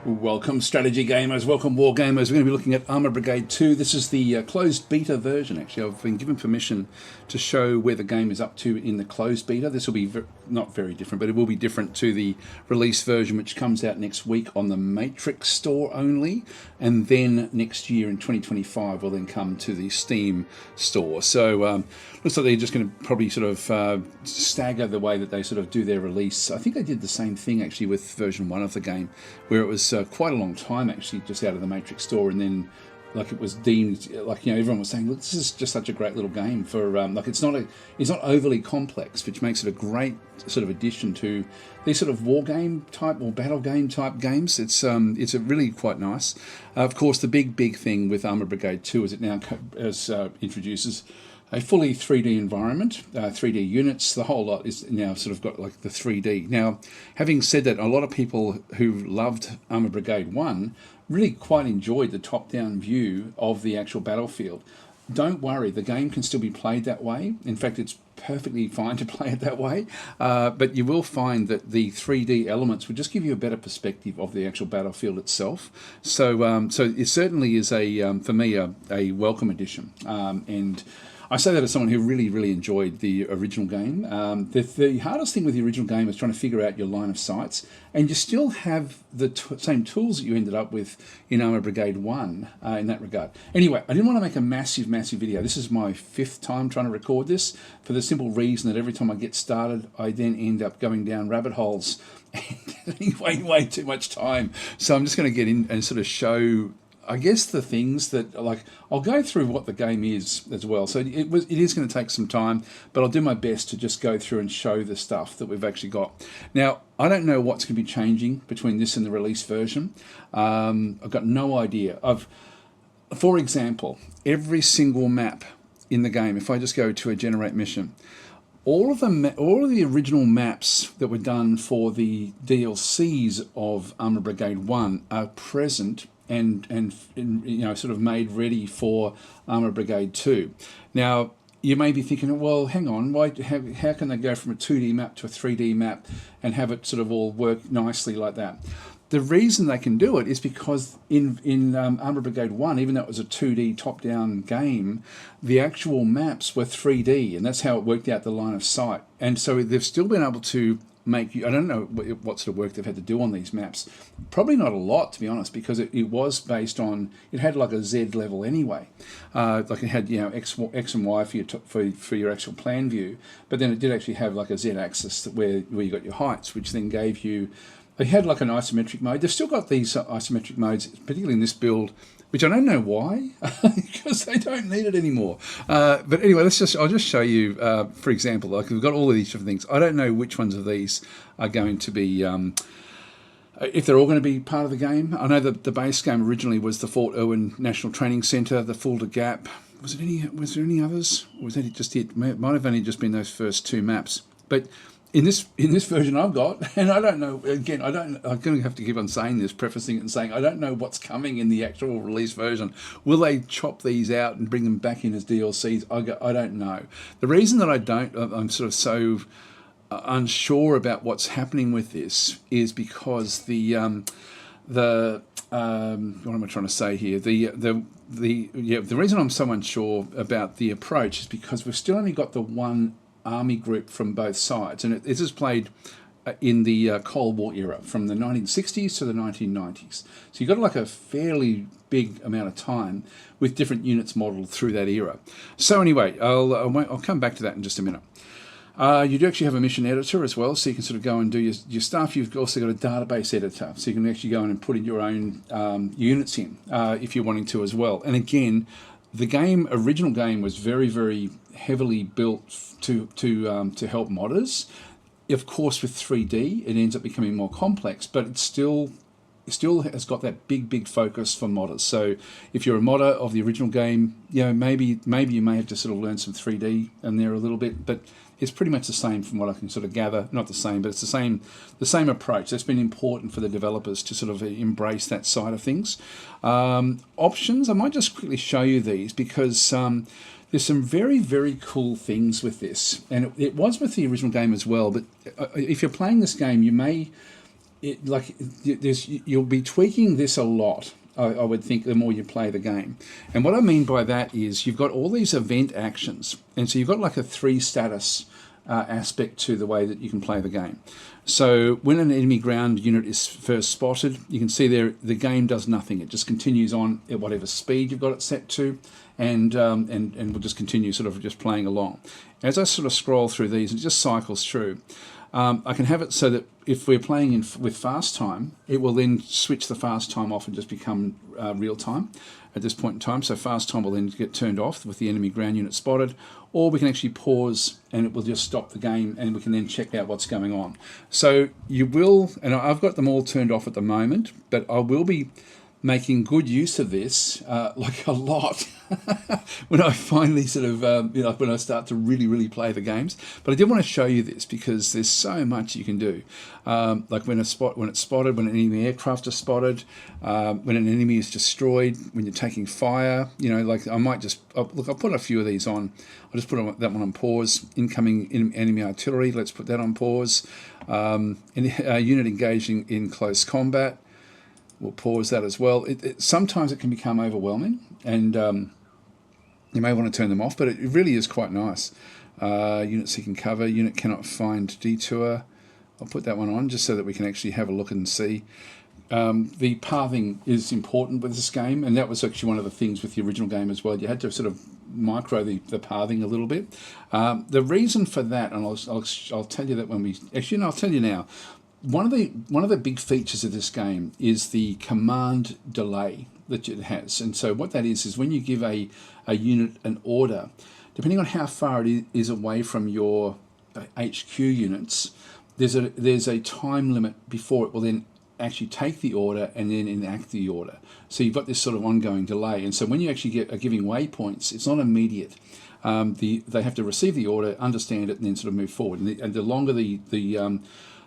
Welcome strategy gamers, welcome war gamers. We're going to be looking at Armour Brigade 2. This is the closed beta version actually. I've been given permission to show where the game is up to in the closed beta. This will be not very different, but it will be different to the release version which comes out next week on the Matrix store only, and then next year in 2025 will then come to the Steam store. So looks like they're just going to probably sort of stagger the way that they sort of do their release. I think they did the same thing actually with version 1 of the game, where it was quite a long time actually just out of the Matrix store, and then like it was deemed, like, you know, everyone was saying, look, this is just such a great little game for like it's not overly complex, which makes it a great sort of addition to these sort of war game type or battle game type games. It's a really quite nice. Of course, the big thing with Armour Brigade 2 is it now introduces a fully 3D environment, 3D units. The whole lot is now sort of got like the 3D. Now, having said that, a lot of people who loved Armour Brigade 1 really quite enjoyed the top-down view of the actual battlefield. Don't worry, the game can still be played that way. In fact, it's perfectly fine to play it that way, but you will find that the 3D elements will just give you a better perspective of the actual battlefield itself. So, so it certainly is for me a welcome addition, and I say that as someone who really enjoyed the original game. The hardest thing with the original game is trying to figure out your line of sights, and you still have the same tools that you ended up with in Armour Brigade 1 in that regard. Anyway, I didn't want to make a massive video. This is my 5th time trying to record this, for the simple reason that every time I get started, I then end up going down rabbit holes and way too much time. So I'm just going to get in and sort of show, I guess, the things that, like, I'll go through what the game is as well. So it is going to take some time, but I'll do my best to just go through and show the stuff that we've actually got. Now, I don't know what's going to be changing between this and the release version. I've got no idea. For example, every single map in the game, if I just go to a generate mission, all of the original maps that were done for the DLCs of Armour Brigade 1 are present and you know, sort of made ready for Armour Brigade 2. Now, you may be thinking, well, hang on, how can they go from a 2D map to a 3D map and have it sort of all work nicely like that? The reason they can do it is because in Armour Brigade 1, even though it was a 2D top-down game, the actual maps were 3D, and that's how it worked out the line of sight. And so they've still been able to make, I don't know what sort of work they've had to do on these maps. Probably not a lot, to be honest, because it was based on, it had like a Z level anyway. Like it had, you know, X and Y for your actual plan view, but then it did actually have like a Z axis where you got your heights, which then gave you, they had like an isometric mode. They've still got these isometric modes, particularly in this build, which I don't know why, because they don't need it anymore. But anyway, I'll just show you, for example, like we've got all of these different things. I don't know which ones of these are going to be, if they're all going to be part of the game. I know that the base game originally was the Fort Irwin National Training Centre, the Fulda Gap. Was there any others? Or was that just it? It might have only just been those first 2 maps. But in this version I've got, and I don't know, again, I'm going to have to keep on saying this, prefacing it and saying, I don't know what's coming in the actual release version. Will they chop these out and bring them back in as DLCs? I don't know. The reason that I'm sort of so unsure about what's happening with this is because the what am I trying to say here? The reason I'm so unsure about the approach is because we've still only got the one army group from both sides, and this is played in the Cold War era, from the 1960s to the 1990s. So you've got like a fairly big amount of time with different units modelled through that era. So anyway, I'll come back to that in just a minute. You do actually have a mission editor as well, so you can sort of go and do your stuff. You've also got a database editor, so you can actually go in and put in your own units in if you're wanting to as well. And again, the original game was very heavily built to help modders. Of course, with 3D, it ends up becoming more complex, but it still has got that big focus for modders. So if you're a modder of the original game, you know, maybe you may have to sort of learn some 3D in there a little bit, but it's pretty much the same from what I can sort of gather. Not the same, but it's the same approach. That's been important for the developers to sort of embrace that side of things. Options, I might just quickly show you these because there's some very cool things with this, and it was with the original game as well. But if you're playing this game, you may you'll be tweaking this a lot. I would think the more you play the game. And what I mean by that is you've got all these event actions. And so you've got like a 3 status aspect to the way that you can play the game. So when an enemy ground unit is first spotted, you can see there the game does nothing. It just continues on at whatever speed you've got it set to, and we'll just continue sort of just playing along. As I sort of scroll through these, it just cycles through. I can have it so that if we're playing with fast time, it will then switch the fast time off and just become real time at this point in time. So fast time will then get turned off with the enemy ground unit spotted, or we can actually pause and it will just stop the game and we can then check out what's going on. So you will, and I've got them all turned off at the moment, but I will be making good use of this, like a lot, when I finally sort of, when I start to really play the games. But I did want to show you this because there's so much you can do. Like when it's spotted, when an enemy aircraft is spotted, when an enemy is destroyed, when you're taking fire, like I might just, look, I'll put a few of these on. I'll just put that one on pause. Incoming enemy artillery, let's put that on pause. Unit engaging in close combat. We'll pause that as well. Sometimes it can become overwhelming, and you may want to turn them off, but it really is quite nice. Unit seeking cover, unit cannot find detour. I'll put that one on just so that we can actually have a look and see. The pathing is important with this game, and that was actually one of the things with the original game as well. You had to sort of micro the pathing a little bit. The reason for that, and I'll tell you that when we... Actually, no, I'll tell you now. One of the big features of this game is the command delay that it has. And so what that is when you give a unit an order, depending on how far it is away from your HQ units, there's a time limit before it will then actually take the order and then enact the order. So you've got this sort of ongoing delay. And so when you actually are giving waypoints, it's not immediate. They have to receive the order, understand it, and then sort of move forward. And the longer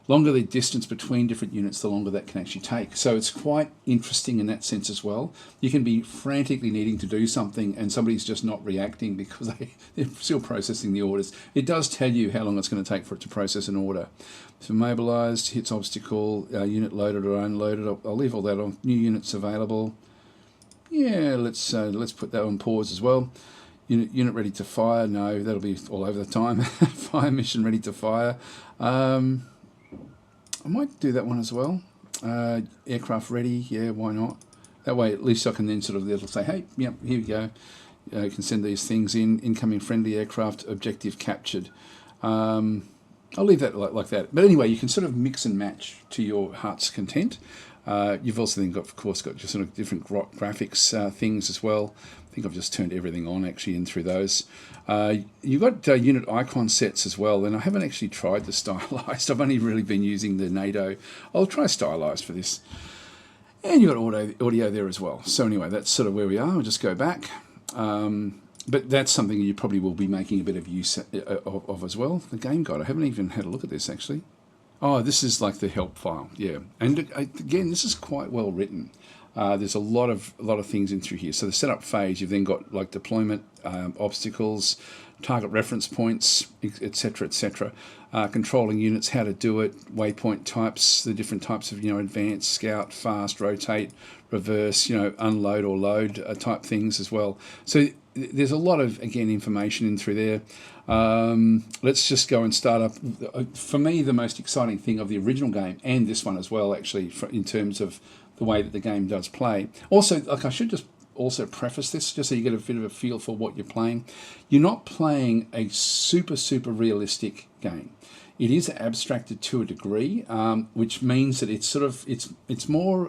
longer the distance between different units, the longer that can actually take. So it's quite interesting in that sense as well. You can be frantically needing to do something and somebody's just not reacting because they're still processing the orders. It does tell you how long it's going to take for it to process an order. So mobilised, hits obstacle, unit loaded or unloaded. I'll leave all that on. New units available. Yeah, let's put that on pause as well. Unit ready to fire. No, that'll be all over the time. Fire mission ready to fire. I might do that one as well. Aircraft ready, yeah, why not? That way at least I can then sort of, it'll say, hey, yep, here we go. You can send these things in. Incoming friendly aircraft, objective captured. I'll leave that like that. But anyway, you can sort of mix and match to your heart's content. You've also then got, of course, got just sort of different graphics things as well. I think I've just turned everything on actually in through those. You've got unit icon sets as well, and I haven't actually tried the stylized. I've only really been using the NATO. I'll try stylized for this. And you've got audio there as well. So anyway, that's sort of where we are. I'll just go back. But that's something you probably will be making a bit of use of as well. The game guide. I haven't even had a look at this actually. Oh, this is like the help file, yeah. And again, this is quite well written. There's a lot of things in through here. So the setup phase, you've then got like deployment, obstacles, target reference points, etc., etc. Controlling units, how to do it, waypoint types, the different types of advanced, scout, fast, rotate, reverse, unload or load type things as well. So there's a lot of information in through there. Let's just go and start up. For me, the most exciting thing of the original game and this one as well, actually, in terms of the way that the game does play. Also, like I should just also preface this, just so you get a bit of a feel for what you're playing. You're not playing a super realistic game. It is abstracted to a degree, which means that it's sort of it's more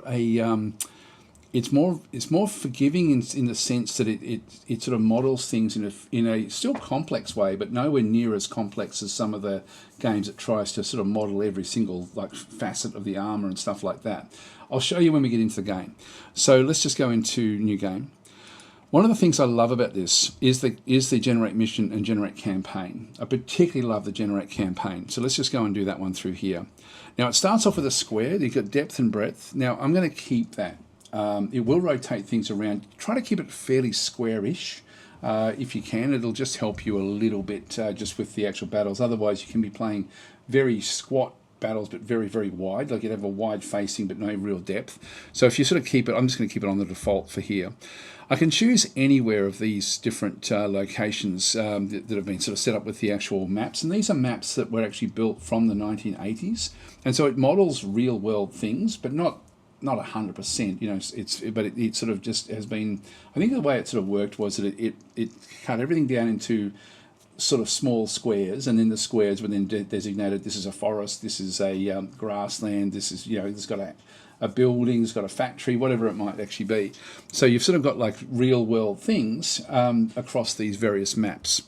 forgiving in the sense that it sort of models things in a still complex way, but nowhere near as complex as some of the games that tries to sort of model every single facet of the armor and stuff like that. I'll show you when we get into the game. So let's just go into new game. One of the things I love about this is the generate mission and generate campaign. I particularly love the generate campaign. So let's just go and do that one through here. Now it starts off with a square. You've got depth and breadth. Now I'm going to keep that. It will rotate things around. Try to keep it fairly squarish if you can. It'll just help you a little bit just with the actual battles. Otherwise you can be playing very squat battles, but very, very wide. Like you'd have a wide facing, but no real depth. So if you sort of keep it, I'm just going to keep it on the default for here. I can choose anywhere of these different locations that have been sort of set up with the actual maps. And these are maps that were actually built from the 1980s. And so it models real world things, but not 100%, you know, it sort of just has been, I think the way it sort of worked was that it cut everything down into sort of small squares, and then the squares were then designated, this is a forest, this is a grassland, this is, you know, it's got a building, it's got a factory, whatever it might actually be. So you've sort of got like real world things across these various maps.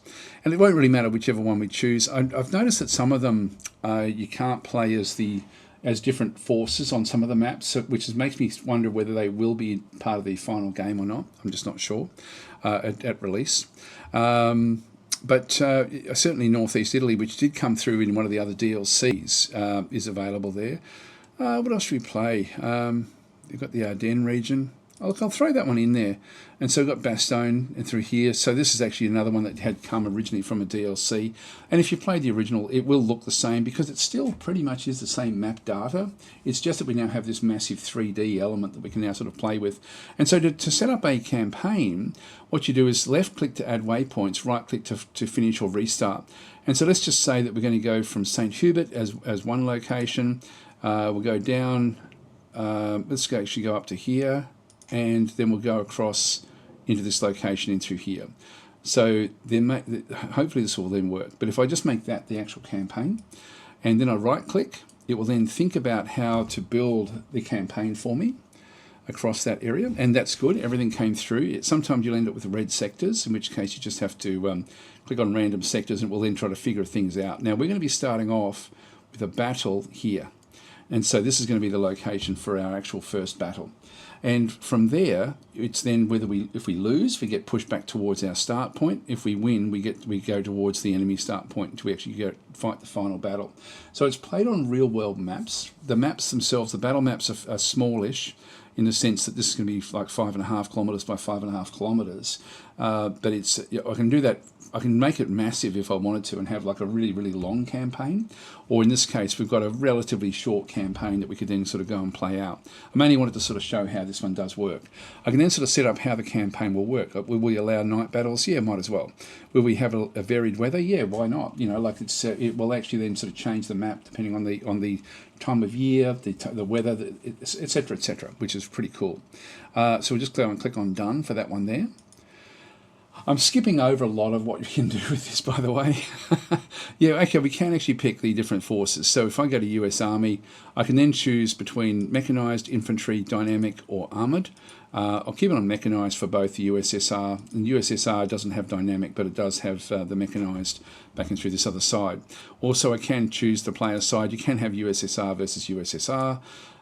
And it won't really matter whichever one we choose. I've noticed that some of them you can't play as different forces on some of the maps, which makes me wonder whether they will be part of the final game or not. I'm just not sure at release. But certainly Northeast Italy, which did come through in one of the other DLCs, is available there. What else should we play? You've got the Ardennes region. I'll throw that one in there. And so we've got Bastogne and through here. So this is actually another one that had come originally from a DLC. And if you played the original, it will look the same because it still pretty much is the same map data. It's just that we now have this massive 3D element that we can now sort of play with. And so to set up a campaign, what you do is left click to add waypoints, right click to finish or restart. And so let's just say that we're going to go from St. Hubert as one location. We'll go down, let's actually go up to here. And then we'll go across into this location in through here. So then hopefully this will then work. But if I just make that the actual campaign, and then I right click, it will then think about how to build the campaign for me across that area. And that's good, everything came through. Sometimes you'll end up with red sectors, in which case you just have to click on random sectors and we'll then try to figure things out. Now we're going to be starting off with a battle here. And so this is going to be the location for our actual first battle. And from there, it's then whether if we lose, we get pushed back towards our start point. If we win, we go towards the enemy start point until we actually go fight the final battle. So it's played on real world maps. The maps themselves, the battle maps are smallish in the sense that this is going to be like 5.5 kilometers by 5.5 kilometers. But I can do that. I can make it massive if I wanted to and have like a really, really long campaign. Or in this case, we've got a relatively short campaign that we could then sort of go and play out. I mainly wanted to sort of show how this one does work. I can then sort of set up how the campaign will work. Will we allow night battles? Yeah, might as well. Will we have a varied weather? Yeah, why not? You know, like it will actually then sort of change the map depending on the time of year, the weather, etc., etc., which is pretty cool. So we'll just go and click on done for that one there. I'm skipping over a lot of what you can do with this, by the way. Yeah, okay, we can actually pick the different forces. So if I go to US Army, I can then choose between mechanized, infantry, dynamic, or armored. I'll keep it on mechanized for both the USSR. And USSR doesn't have dynamic, but it does have the mechanized back and through this other side. Also, I can choose the player side. You can have USSR versus USSR,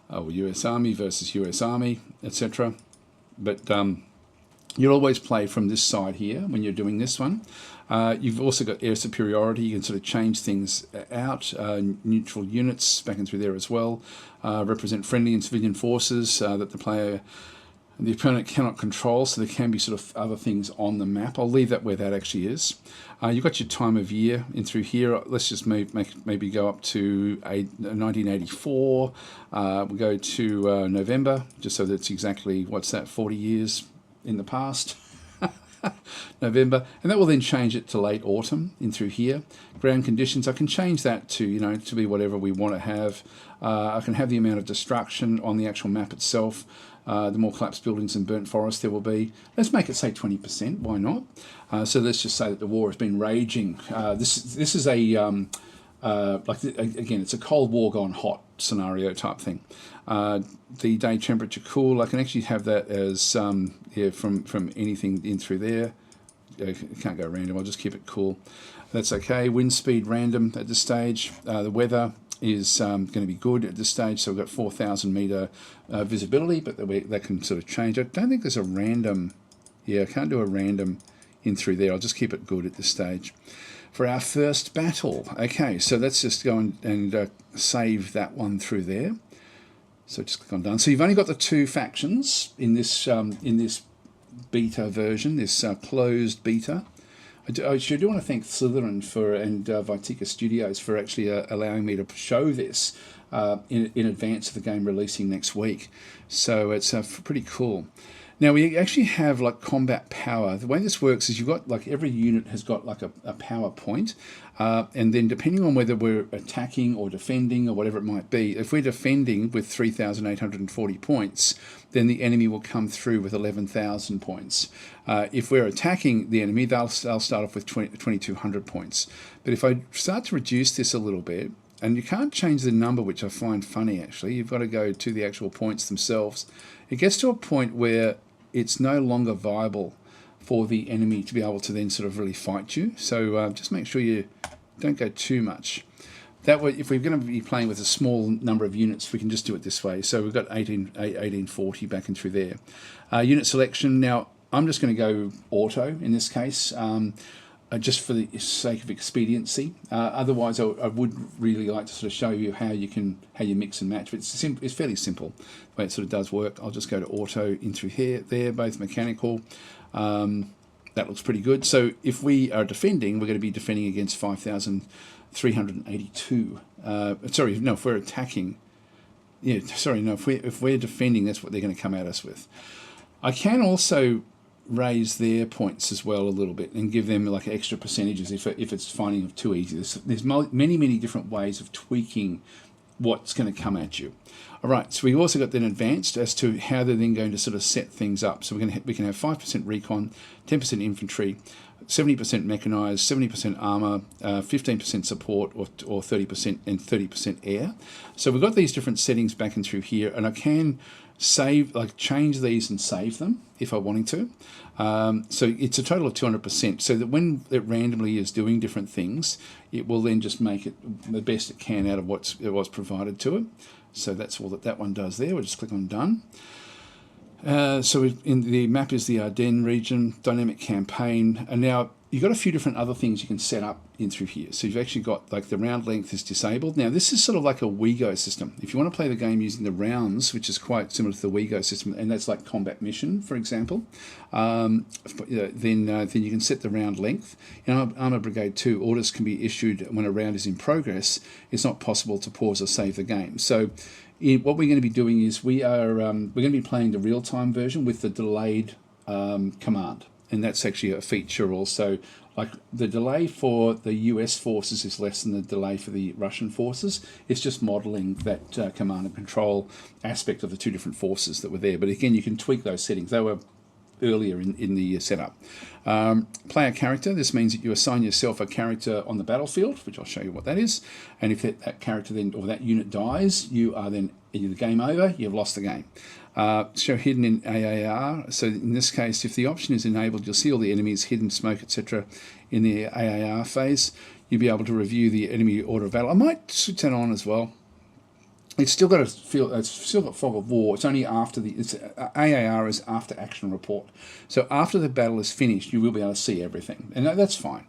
or US Army versus US Army, etc. But you'll always play from this side here when you're doing this one. You've also got air superiority. You can sort of change things out. Neutral units back and through there as well. Represent friendly and civilian forces that the opponent cannot control, so there can be sort of other things on the map. I'll leave that where that actually is. You've got your time of year in through here. Let's just maybe go up to 1984. We'll go to November, just so that's exactly, 40 years in the past. November, and that will then change it to late autumn in through here. Ground conditions, I can change that to to be whatever we want to have. I can have the amount of destruction on the actual map itself. The more collapsed buildings and burnt forest there will be. Let's make it say 20%. Why not? So let's just say that the war has been raging. This is a again, it's a Cold War gone hot scenario type thing. The day temperature cool, I can actually have that as from anything in through there. I can't go random, I'll just keep it cool. That's okay. Wind speed random at this stage. The weather is going to be good at this stage, so we've got 4,000 meter visibility, but that can sort of change. I don't think there's a random, I can't do a random in through there. I'll just keep it good at this stage. For our first battle, okay, so let's just go and save that one through there. So just click on done. So you've only got the two factions in this beta version, this closed beta. I do want to thank Slytherin and Vitica Studios for actually allowing me to show this in advance of the game releasing next week. So it's pretty cool. Now we actually have like combat power. The way this works is you've got like every unit has got like a power point, and then depending on whether we're attacking or defending or whatever it might be, if we're defending with 3,840 points, then the enemy will come through with 11,000 points. If we're attacking the enemy, they'll start off with 2,200 points. But if I start to reduce this a little bit, and you can't change the number, which I find funny actually, you've got to go to the actual points themselves. It gets to a point where it's no longer viable for the enemy to be able to then sort of really fight you. So just make sure you don't go too much. That way, if we're going to be playing with a small number of units, we can just do it this way. So we've got 1840 back and through there. Unit selection. Now, I'm just going to go auto in this case, just for the sake of expediency. Otherwise, I would really like to sort of show you how you mix and match. But it's fairly simple the way it sort of does work. I'll just go to auto in through here, there, both mechanical. That looks pretty good. So if we are defending, we're going to be defending against 5,382. Sorry, no, if we're attacking, yeah, sorry, no, if we're defending, that's what they're going to come at us with. I can also raise their points as well a little bit and give them like extra percentages if it's finding it too easy. There's many different ways of tweaking what's going to come at you. All right, so we also got then advanced as to how they're then going to sort of set things up. So we can have 5% recon, 10% infantry, 70% mechanized, 70% armor, 15% support, or 30% and 30% air. So we've got these different settings back and through here, and I can change these and save them if I wanted to. So it's a total of 200%, so that when it randomly is doing different things, it will then just make it the best it can out of what's provided to it. So that's all that one does there. We'll just click on done. So in the map is the Ardennes region, dynamic campaign, and now you've got a few different other things you can set up in through here. So you've actually got like the round length is disabled. Now this is sort of like a WeGo system. If you want to play the game using the rounds, which is quite similar to the WeGo system, and that's like combat mission, for example, then you can set the round length. In Armour Brigade 2, orders can be issued when a round is in progress. It's not possible to pause or save the game. So what we're going to be doing is we're going to be playing the real-time version with the delayed command. And that's actually a feature also. Like the delay for the US forces is less than the delay for the Russian forces. It's just modeling that command and control aspect of the two different forces that were there. But again, you can tweak those settings. They were earlier in the setup. Player character. This means that you assign yourself a character on the battlefield, which I'll show you what that is. And if that character then, or that unit dies, you are then either game over, you've lost the game. Show hidden in AAR. So in this case, if the option is enabled, you'll see all the enemies, hidden, smoke, etc. in the AAR phase. You'll be able to review the enemy order of battle. I might switch that on as well. It's still got it's still got fog of war. It's only after AAR is after action report. So after the battle is finished, you will be able to see everything, and that's fine.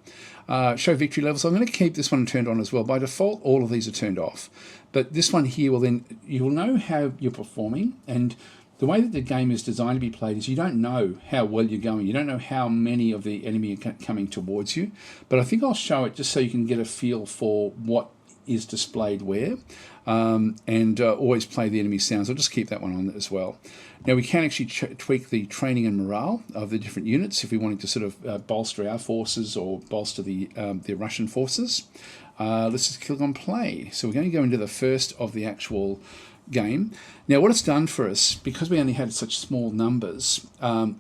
Show victory levels. I'm going to keep this one turned on as well. By default, all of these are turned off, but this one here will then you will know how you're performing. And the way that the game is designed to be played is you don't know how well you're going. You don't know how many of the enemy are coming towards you. But I think I'll show it just so you can get a feel for what is displayed where, and always play the enemy sounds. I'll just keep that one on as well. Now we can actually tweak the training and morale of the different units if we wanted to sort of bolster our forces or bolster the Russian forces. Let's just click on play. So we're going to go into the first of the actual game. Now what it's done for us, because we only had such small numbers,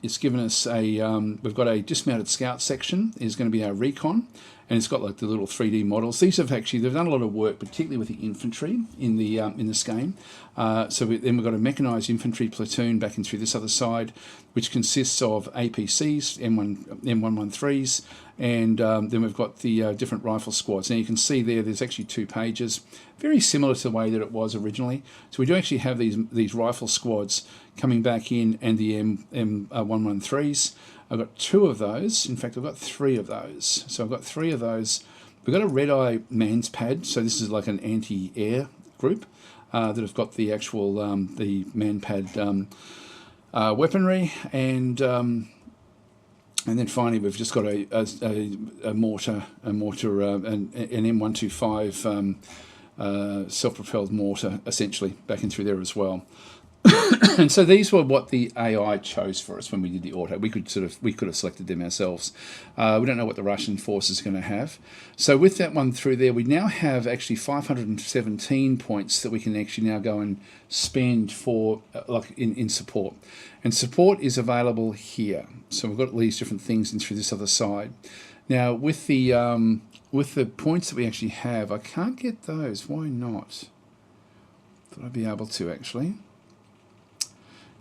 it's given us we've got a dismounted scout section is going to be our recon, and it's got like the little 3D models. These have actually, they've done a lot of work, particularly with the infantry in this game. Then we've got a mechanized infantry platoon back in through this other side, which consists of APCs, M113s, and then we've got the different rifle squads. Now you can see there's actually 2 pages, very similar to the way that it was originally. So we do actually have these rifle squads coming back in, and the M113s. I've got 2 of those. In fact, I've got 3 of those. So I've got 3 of those. We've got a red-eye man's pad. So this is like an anti-air group that have got the actual the man pad weaponry, and And then finally, we've just got a mortar, an M125 self-propelled mortar, essentially, back in through there as well. And so these were what the AI chose for us when we did the auto. We could have selected them ourselves. We don't know what the Russian force is going to have. So with that one through there, we now have actually 517 points that we can actually now go and spend for like in support. And support is available here. So we've got all these different things in through this other side. Now with the points that we actually have, I can't get those. Why not? Thought I'd be able to actually.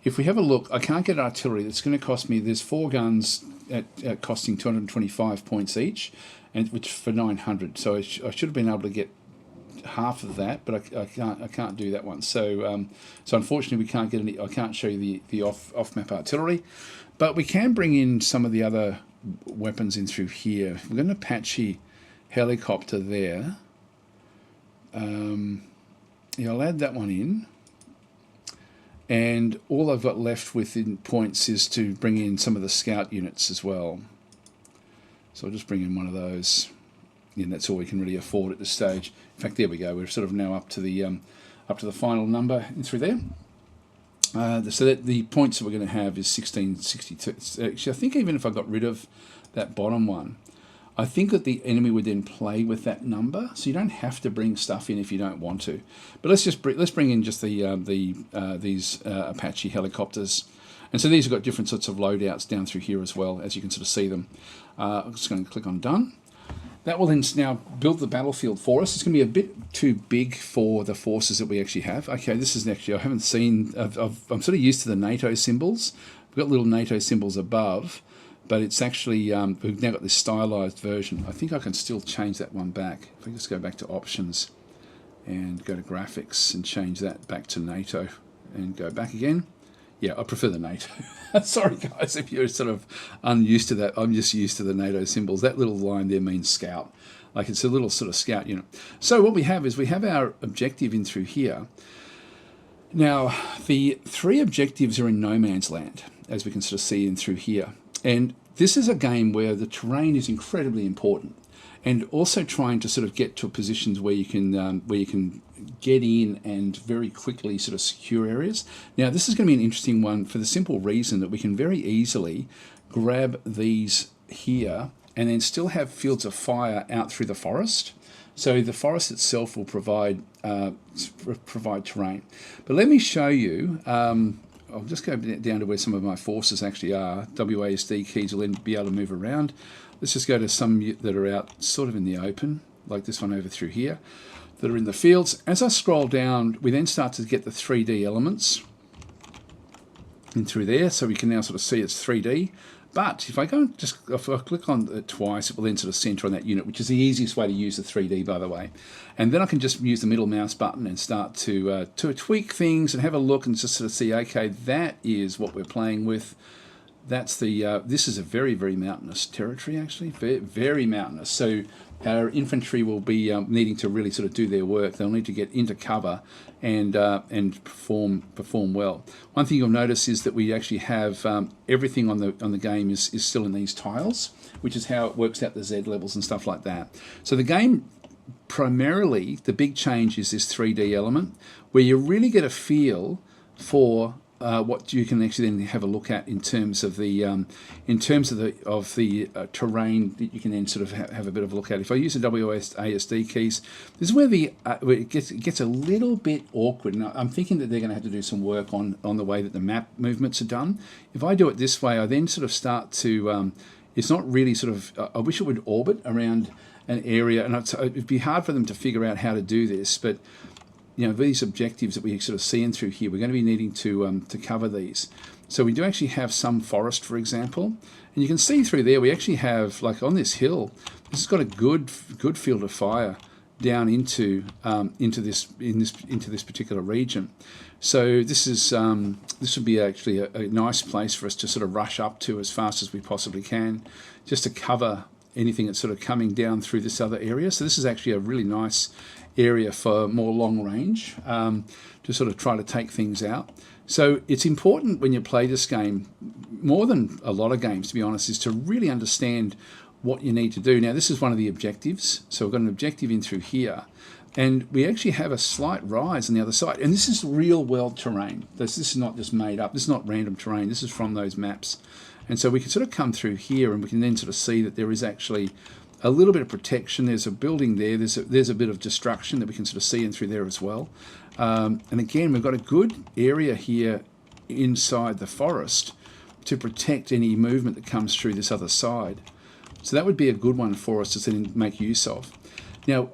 If we have a look, I can't get artillery. That's going to cost me. There's 4 guns at costing 225 points each, and which for 900. So I should have been able to get half of that, but I can't do that one. So so unfortunately, we can't get any. I can't show you the off map artillery, but we can bring in some of the other weapons in through here. We've got an Apache helicopter there. Yeah, I'll add that one in. And all I've got left within points is to bring in some of the scout units as well. So I'll just bring in one of those. And that's all we can really afford at this stage. In fact, there we go. We're sort of now up to the final number in through there. So that the points that we're going to have is 1662. Actually, I think even if I got rid of that bottom one, I think that the enemy would then play with that number, so you don't have to bring stuff in if you don't want to. But let's bring in just these Apache helicopters, and so these have got different sorts of loadouts down through here as well, as you can sort of see them. I'm just going to click on done. That will then now build the battlefield for us. It's going to be a bit too big for the forces that we actually have. Okay, this is actually, I haven't seen. I'm sort of used to the NATO symbols. We've got little NATO symbols above. But it's actually, we've now got this stylized version. I think I can still change that one back. If I just go back to options and go to graphics and change that back to NATO and go back again. Yeah, I prefer the NATO. Sorry guys, if you're sort of unused to that. I'm just used to the NATO symbols. That little line there means scout. Like it's a little sort of scout unit. So what we have is we have our objective in through here. Now, the 3 objectives are in no man's land, as we can sort of see in through here. And this is a game where the terrain is incredibly important, and also trying to sort of get to positions where you can get in and very quickly sort of secure areas. Now, this is going to be an interesting one for the simple reason that we can very easily grab these here and then still have fields of fire out through the forest. So the forest itself will provide terrain. But let me show you. I'll just go down to where some of my forces actually are. WASD keys will then be able to move around. Let's just go to some that are out sort of in the open, like this one over through here, that are in the fields. As I scroll down, we then start to get the 3D elements in through there, so we can now sort of see it's 3D. But if I go and if I click on it twice, it will then sort of center on that unit, which is the easiest way to use the 3D, by the way. And then I can just use the middle mouse button and start to tweak things and have a look and just sort of see, okay, that is what we're playing with. That's the this is a very, very mountainous territory, actually, very, very mountainous. So our infantry will be needing to really sort of do their work. They'll need to get into cover and perform well. One thing you'll notice is that we actually have everything on the game is still in these tiles, which is how it works out the Z levels and stuff like that. So the game, primarily, the big change is this 3D element, where you really get a feel for what you can actually then have a look at in terms of the terrain that you can then sort of have a bit of a look at. If I use the WASD keys, this is where where it gets a little bit awkward. Now I'm thinking that they're going to have to do some work on the way that the map movements are done. If I do it this way, I then sort of start to. It's not really sort of. I wish it would orbit around an area, and it'd be hard for them to figure out how to do this, but. You know, these objectives that we sort of see in through here, we're going to be needing to cover these. So we do actually have some forest, for example, and you can see through there we actually have, like on this hill, this has got a good field of fire down into this particular region. So this is this would be actually a nice place for us to sort of rush up to as fast as we possibly can, just to cover anything that's sort of coming down through this other area. So this is actually a really nice area for more long range to sort of try to take things out. So it's important when you play this game, more than a lot of games to be honest, is to really understand what you need to do. Now this is one of the objectives, so we've got an objective in through here, and we actually have a slight rise on the other side, and this is real world terrain. This is not just made up, this is not random terrain, this is from those maps. And so we can sort of come through here and we can then sort of see that there is actually a little bit of protection. There's a building there, there's a bit of destruction that we can sort of see in through there as well. And again, we've got a good area here inside the forest to protect any movement that comes through this other side. So that would be a good one for us to then make use of. Now,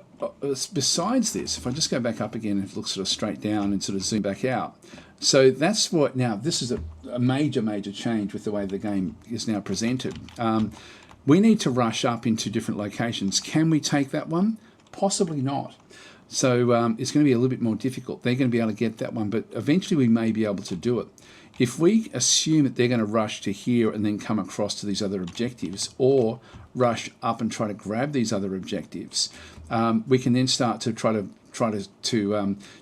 besides this, if I just go back up again and look sort of straight down and sort of zoom back out, so that's what, now this is a major change with the way the game is now presented. We need to rush up into different locations. Can we take that one? Possibly not. So it's going to be a little bit more difficult. They're going to be able to get that one, but eventually we may be able to do it. If we assume that they're going to rush to here and then come across to these other objectives, or rush up and try to grab these other objectives, we can then start to try to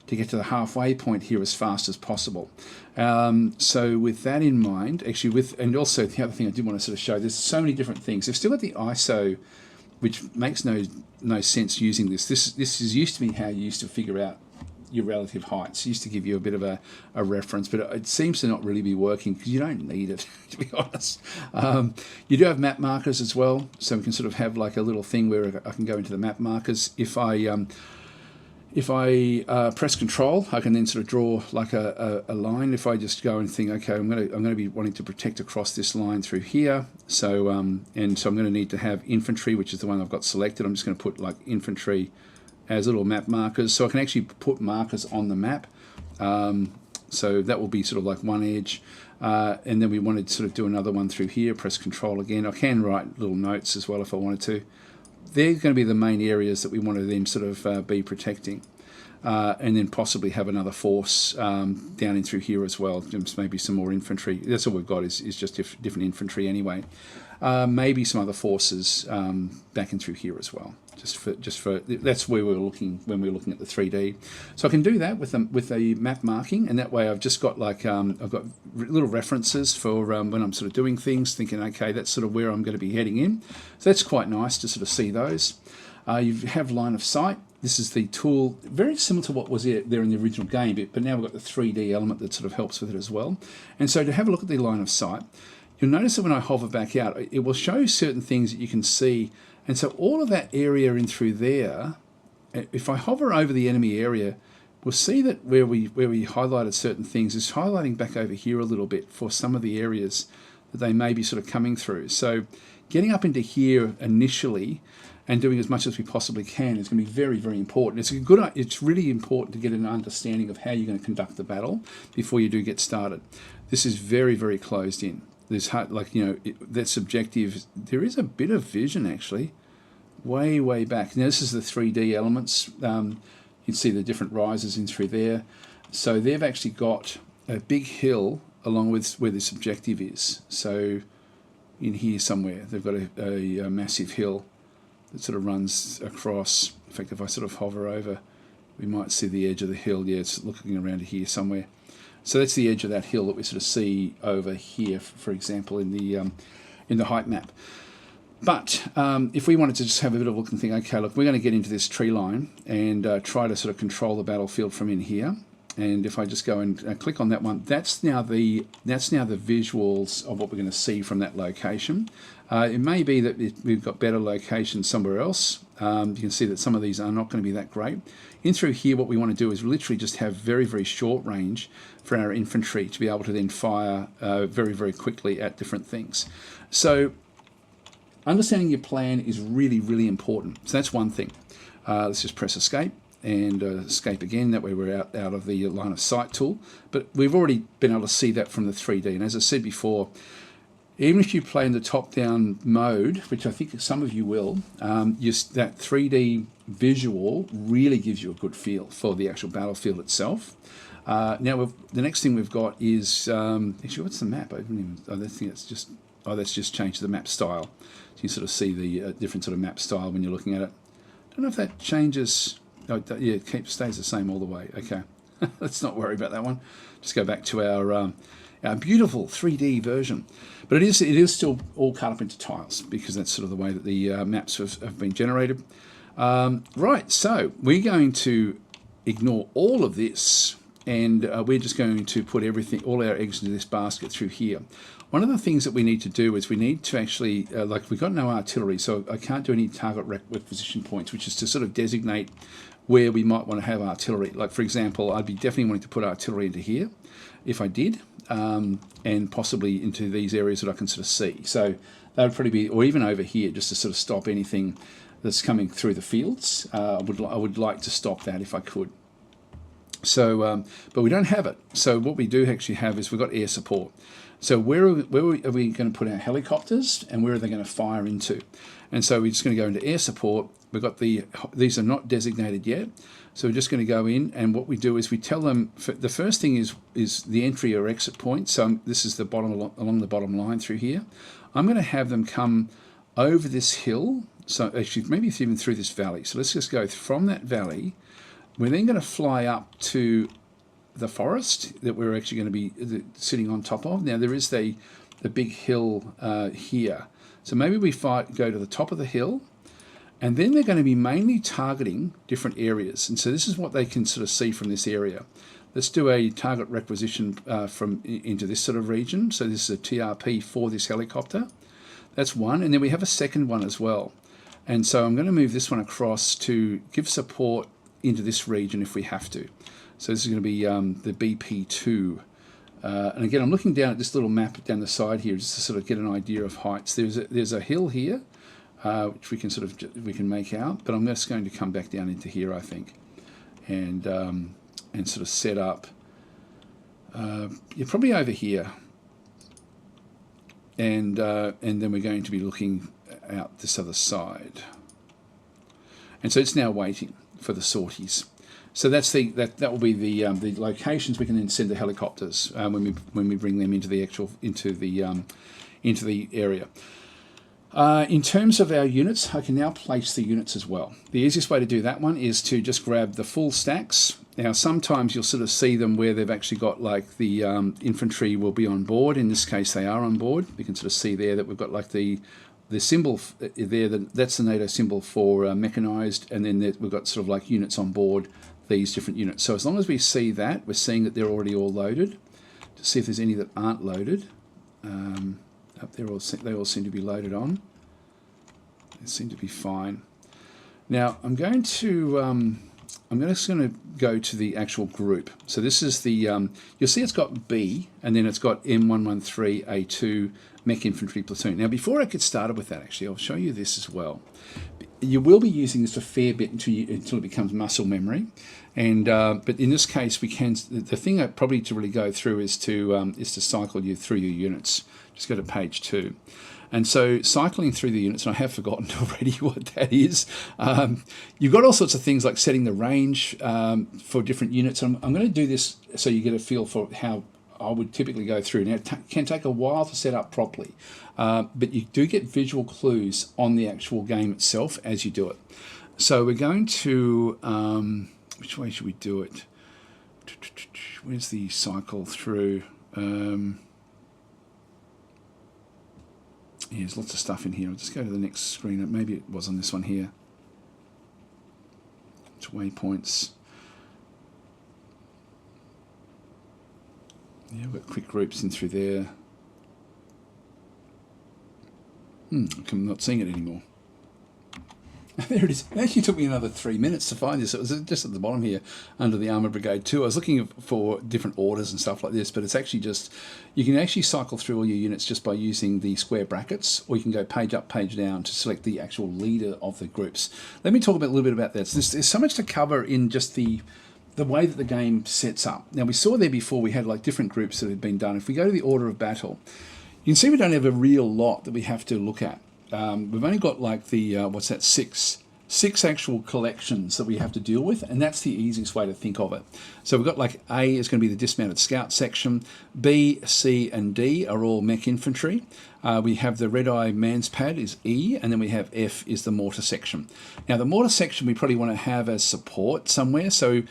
get to the halfway point here as fast as possible. So with that in mind, actually and also the other thing I did want to sort of show, there's so many different things. They've still got the ISO, which makes no sense using this. This is used to be how you used to figure out your relative heights. It used to give you a bit of a reference, but it seems to not really be working because you don't need it, to be honest. You do have map markers as well, so we can sort of have like a little thing where I can go into the map markers. If I press Control, I can then sort of draw like a line. If I just go and think, okay, I'm going to be wanting to protect across this line through here. So so I'm going to need to have infantry, which is the one I've got selected. I'm just going to put like infantry as little map markers, so I can actually put markers on the map. So that will be sort of like one edge, and then we wanted to sort of do another one through here. Press Control again. I can write little notes as well if I wanted to. They're going to be the main areas that we want to then sort of be protecting, and then possibly have another force down in through here as well. Just maybe some more infantry. That's all we've got is just different infantry anyway. Maybe some other forces back in through here as well. Just for that's where we were looking when we were looking at the 3D. So I can do that with a map marking, and that way I've just got like I've got little references for when I'm sort of doing things, thinking okay, that's sort of where I'm going to be heading in. So that's quite nice to sort of see those. You have line of sight. This is the tool, very similar to what was there in the original game, but now we've got the 3D element that sort of helps with it as well. And so to have a look at the line of sight, you'll notice that when I hover back out, it will show certain things that you can see. And so all of that area in through there, if I hover over the enemy area, we'll see that where we highlighted certain things is highlighting back over here a little bit for some of the areas that they may be sort of coming through. So getting up into here initially and doing as much as we possibly can is going to be very, very important. It's really important to get an understanding of how you're going to conduct the battle before you do get started. This is very, very closed in. There's that's subjective. There is a bit of vision actually, way back. Now this is the 3D elements. You can see the different rises in through there. So they've actually got a big hill along with where this objective is. So in here somewhere, they've got a massive hill that sort of runs across. In fact, if I sort of hover over, we might see the edge of the hill. Yeah, it's looking around here somewhere. So that's the edge of that hill that we sort of see over here, for example, in the height map. But if we wanted to just have a bit of a look and think, okay, look, we're going to get into this tree line and try to sort of control the battlefield from in here. And if I just go and click on that one, that's now the visuals of what we're going to see from that location. It may be that we've got better locations somewhere else. You can see that some of these are not going to be that great. In through here, what we want to do is literally just have very, very short range for our infantry to be able to then fire very, very quickly at different things. So understanding your plan is really, really important. So that's one thing. Let's just press escape and escape again. That way we're out of the line of sight tool. But we've already been able to see that from the 3D. And as I said before, even if you play in the top-down mode, which I think some of you will, that 3D visual really gives you a good feel for the actual battlefield itself. Now, the next thing we've got is actually, what's the map? I don't even. I think it's just. Oh, that's just changed the map style. So you sort of see the different sort of map style when you're looking at it. I don't know if that changes. Oh, yeah, it stays the same all the way. Okay. Let's not worry about that one. Just go back to our beautiful 3D version. But it is still all cut up into tiles because that's sort of the way that the maps have been generated. Right, so we're going to ignore all of this, and we're just going to put all our eggs into this basket through here. One of the things that we need to do is we need to actually, like we've got no artillery, so I can't do any target requisition points, which is to sort of designate where we might want to have artillery. Like for example, I'd be definitely wanting to put artillery into here, if I did, and possibly into these areas that I can sort of see. So that would probably be, or even over here, just to sort of stop anything that's coming through the fields. I would like to stop that if I could. So, but we don't have it. So what we do actually have is we've got air support. So where are we going to put our helicopters, and where are they going to fire into? And so we're just going to go into air support. We've got these are not designated yet. So we're just going to go in, and what we do is we tell them, the first thing is the entry or exit point. So this is the bottom, along the bottom line through here. I'm going to have them come over this hill. So actually maybe it's even through this valley. So let's just go from that valley. We're then going to fly up to the forest that we're actually going to be sitting on top of. Now there is the big hill here. So maybe we go to the top of the hill, and then they're going to be mainly targeting different areas. And so this is what they can sort of see from this area. Let's do a target requisition into this sort of region. So this is a TRP for this helicopter. That's one. And then we have a second one as well. And so I'm going to move this one across to give support into this region if we have to. So this is going to be the BP2. And again, I'm looking down at this little map down the side here just to sort of get an idea of heights. There's a hill here, which we can make out, but I'm just going to come back down into here, I think, and sort of set up. You're probably over here, and then we're going to be looking out this other side. And so it's now waiting for the sorties. So that will be the locations we can then send the helicopters when we bring them into the area. In terms of our units, I can now place the units as well. The easiest way to do that one is to just grab the full stacks. Now sometimes you'll sort of see them where they've actually got like the infantry will be on board. In this case they are on board. We can sort of see there that we've got like the symbol there, that's the NATO symbol for mechanized, and then we've got sort of like units on board, these different units. So as long as we see that, we're seeing that they're already all loaded. To see if there's any that aren't loaded. Up there, they all seem to be loaded on. They seem to be fine. Now I'm just going to go to the actual group. So this is the, you'll see it's got B, and then it's got M113A2 Mech Infantry Platoon. Now before I get started with that, actually, I'll show you this as well. You will be using this a fair bit until it becomes muscle memory. And but in this case, the thing that probably to really go through is to cycle you through your units. Just go to page 2. And so cycling through the units, and I have forgotten already what that is. You've got all sorts of things like setting the range for different units. I'm going to do this so you get a feel for how I would typically go through. Now, it can take a while to set up properly, but you do get visual clues on the actual game itself as you do it. So we're going to, which way should we do it? Where's the cycle through? Yeah, there's lots of stuff in here. I'll just go to the next screen. Maybe it was on this one here. It's waypoints. Yeah, we've got quick groups in through there. I'm not seeing it anymore. There it is. It actually took me another 3 minutes to find this. It was just at the bottom here under the Armour Brigade 2. I was looking for different orders and stuff like this, but it's actually just, you can actually cycle through all your units just by using the square brackets, or you can go page up, page down to select the actual leader of the groups. Let me talk a little bit about this. There's so much to cover in just the way that the game sets up. Now, we saw there before we had like different groups that had been done. If we go to the order of battle, you can see we don't have a real lot that we have to look at. We've only got like the, six actual collections that we have to deal with, and that's the easiest way to think of it. So we've got like A is going to be the dismounted scout section, B, C, and D are all mech infantry. We have the red eye man's pad is E, and then we have F is the mortar section. Now the mortar section we probably want to have as support somewhere, so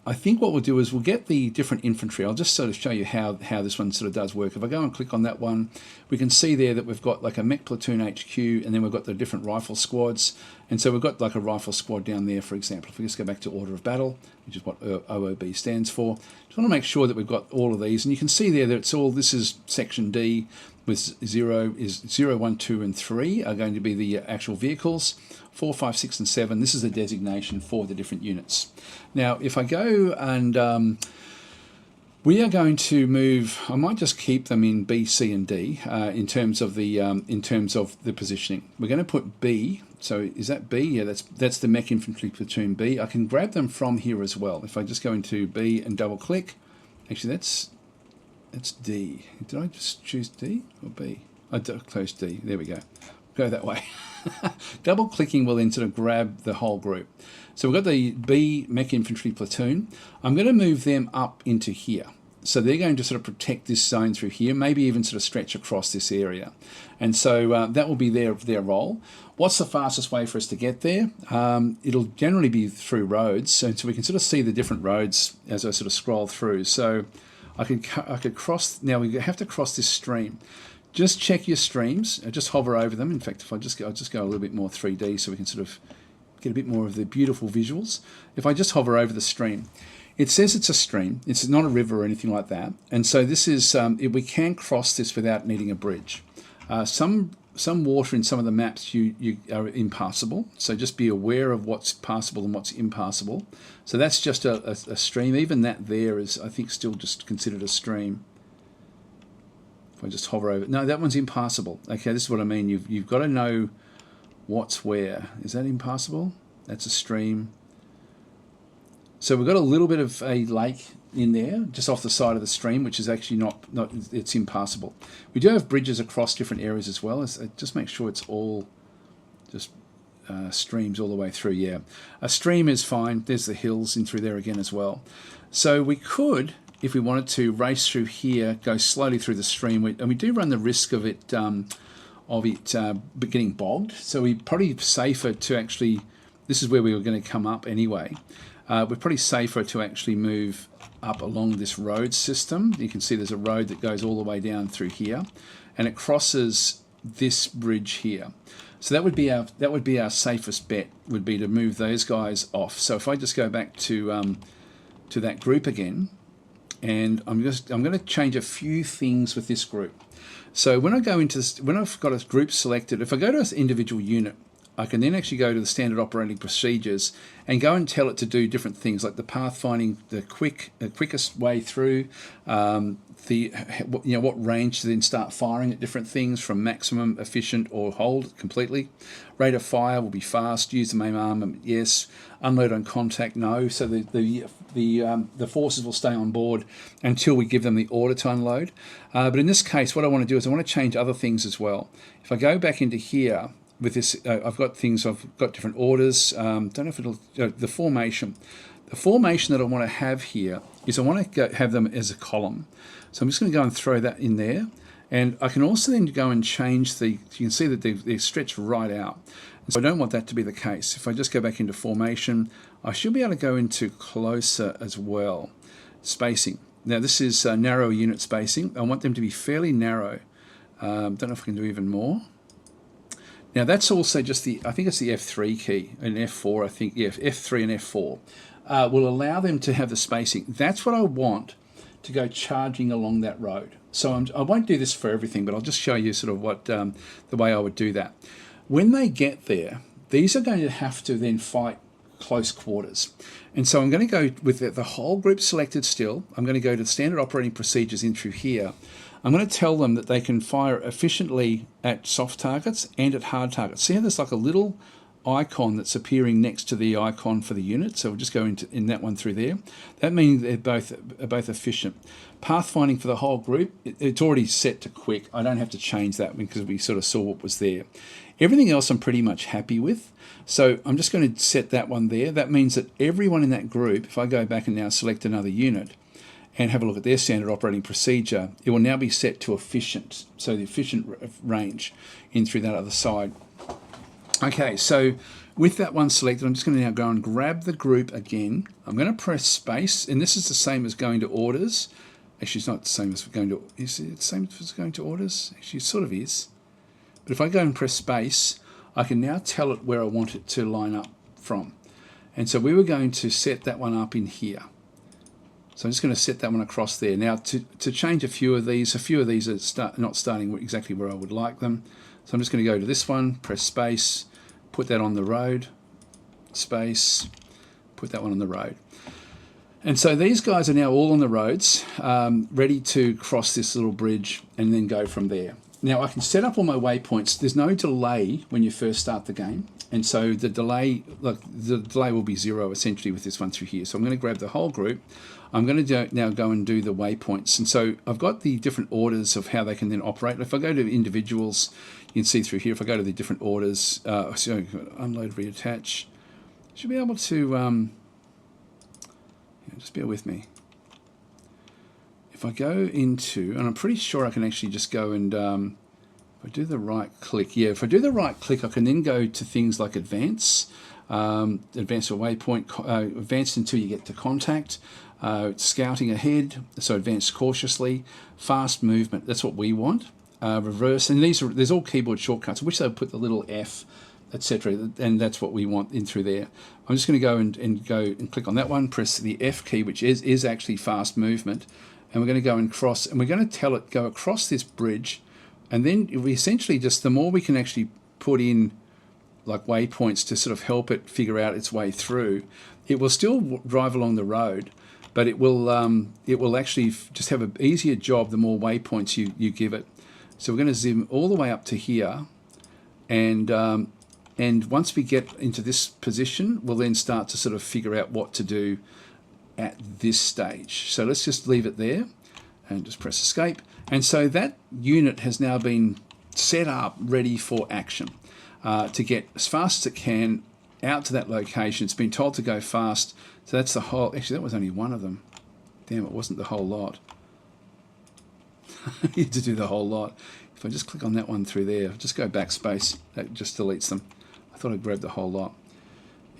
I think what we'll do is we'll get the different infantry. I'll just sort of show you how this one sort of does work. If I go and click on that one, we can see there that we've got like a mech platoon HQ, and then we've got the different rifle squads. And so we've got like a rifle squad down there, for example. If we just go back to Order of Battle, which is what OOB stands for, just want to make sure that we've got all of these. And you can see there that it's all, this is Section D, with 0, 1, 2, and 3 are going to be the actual vehicles. 4, 5, 6, and 7, this is the designation for the different units. Now, if I go and we are going to move, I might just keep them in B, C, and D in terms of the positioning. We're going to put B. So is that B? Yeah, that's the mech infantry platoon B. I can grab them from here as well. If I just go into B and double click, actually that's D. Did I just choose D or B? I close D. There we go. Go that way. Double clicking will then sort of grab the whole group. So we've got the B mech infantry platoon. I'm going to move them up into here. So they're going to sort of protect this zone through here, maybe even sort of stretch across this area. And so that will be their role. What's the fastest way for us to get there? It'll generally be through roads. So we can sort of see the different roads as I sort of scroll through. So I could cross, now we have to cross this stream. Just check your streams, just hover over them. In fact, if I'll just go a little bit more 3D so we can sort of get a bit more of the beautiful visuals. If I just hover over the stream, it says it's a stream. It's not a river or anything like that. And so this is, we can cross this without needing a bridge. Some water in some of the maps you are impassable. So just be aware of what's passable and what's impassable. So that's just a stream. Even that there is, I think, still just considered a stream. If I just hover over, no, that one's impassable. Okay, this is what I mean. You've got to know what's where. Is that impassable? That's a stream. So we've got a little bit of a lake in there, just off the side of the stream, which is actually not it's impassable. We do have bridges across different areas as well. Just make sure it's all just streams all the way through. Yeah, a stream is fine. There's the hills in through there again as well. So we could, if we wanted to, race through here, go slowly through the stream, and we do run the risk of it getting bogged. So we're probably safer to actually, this is where we were going to come up anyway. We're probably safer to actually move up along this road system. You can see there's a road that goes all the way down through here, and it crosses this bridge here. So that would be our safest bet, would be to move those guys off. So if I just go back to that group again, and I'm going to change a few things with this group. So when I go into this, when I've got a group selected, if I go to an individual unit, I can then actually go to the standard operating procedures and go and tell it to do different things like the pathfinding, the quickest way through, what range to then start firing at different things from maximum, efficient, or hold completely. Rate of fire will be fast. Use the main armament, yes. Unload on contact, no. So the forces will stay on board until we give them the order to unload. But in this case, what I want to do is I want to change other things as well. If I go back into here, with this, I've got different orders. Don't know if it'll, the formation. The formation that I want to have here is I want to have them as a column. So I'm just going to go and throw that in there. And I can also then go and change you can see that they're stretched right out. So I don't want that to be the case. If I just go back into formation, I should be able to go into closer as well. Spacing. Now this is narrow unit spacing. I want them to be fairly narrow. Don't know if I can do even more. Now that's also just I think it's the F3 key and F4, I think, yeah, F3 and F4 will allow them to have the spacing. That's what I want to go charging along that road. So I won't do this for everything, but I'll just show you sort of what the way I would do that. When they get there, these are going to have to then fight close quarters. And so I'm going to go with the whole group selected still. I'm going to go to the standard operating procedures in through here. I'm going to tell them that they can fire efficiently at soft targets and at hard targets. See how there's like a little icon that's appearing next to the icon for the unit. So we'll just go in that one through there. That means they're both efficient. Pathfinding for the whole group, it's already set to quick. I don't have to change that because we sort of saw what was there. Everything else I'm pretty much happy with. So I'm just going to set that one there. That means that everyone in that group, if I go back and now select another unit, and have a look at their standard operating procedure, it will now be set to efficient, so the efficient range in through that other side. Okay, so With that one selected, I'm just going to now go and grab the group again. I'm going to press space, and this is the same as going to orders. Actually, it's not the same as going to, is it the same as going to orders? Actually, it sort of is. But if I go and press space, I can now tell it where I want it to line up from. And so we were going to set that one up in here. So I'm just going to set that one across there. Now, to change a few of these are not starting exactly where I would like them. So I'm just going to go to this one, press space, put that on the road, space, put that one on the road. And so these guys are now all on the roads, ready to cross this little bridge and then go from there. Now I can set up all my waypoints. There's no delay when you first start the game. And so the delay will be 0 essentially with this one through here. So I'm going to grab the whole group. I'm going to now go and do the waypoints. And so I've got the different orders of how they can then operate. If I go to individuals, you can see through here, if I go to the different orders, so unload, reattach, should be able to, just bear with me. If I go into, and I'm pretty sure I can actually just go and, if I do the right click, if I do the right click, I can then go to things like advance, advance a waypoint, advance until you get to contact, scouting ahead, so advance cautiously, fast movement, that's what we want, reverse, and there's all keyboard shortcuts. I wish they'd put the little F, etc., and that's what we want in through there. I'm just going to go and click on that one, press the F key, which is actually fast movement, and we're going to go and cross, and we're going to tell it go across this bridge, and then we essentially just, the more we can actually put in like waypoints to sort of help it figure out its way through, it will still drive along the road, but it will actually just have an easier job the more waypoints you give it. So we're going to zoom all the way up to here, and once we get into this position, we'll then start to sort of figure out what to do at this stage. So let's just leave it there and just press escape. And so that unit has now been set up ready for action to get as fast as it can out to that location. It's been told to go fast. So that's the whole, actually that was only one of them. Damn, it wasn't the whole lot. You had to do the whole lot. If I just click on that one through there, just go backspace, that just deletes them. I thought I'd grab the whole lot.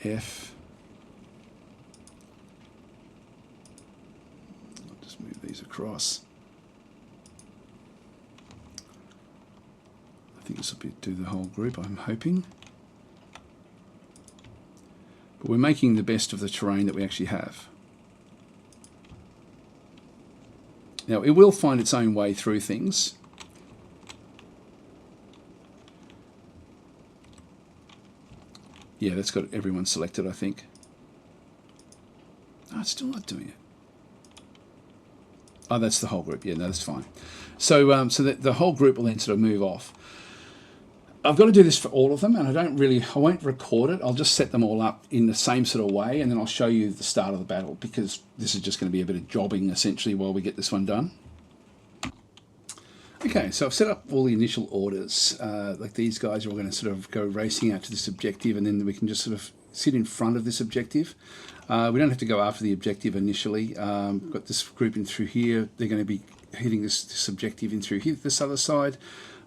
F. I'll just move these across. I think this will do the whole group, I'm hoping. But we're making the best of the terrain that we actually have. Now, it will find its own way through things. Yeah, that's got everyone selected, I think. Oh, it's still not doing it. Oh, that's the whole group. Yeah, no, that's fine. So, so the whole group will then sort of move off. I've got to do this for all of them, and I won't record it. I'll just set them all up in the same sort of way, and then I'll show you the start of the battle, because this is just going to be a bit of jobbing, essentially, while we get this one done. Okay, so I've set up all the initial orders. Like these guys are all going to sort of go racing out to this objective, and then we can just sort of sit in front of this objective. We don't have to go after the objective initially. We've got this group in through here. They're going to be hitting this objective in through here, this other side.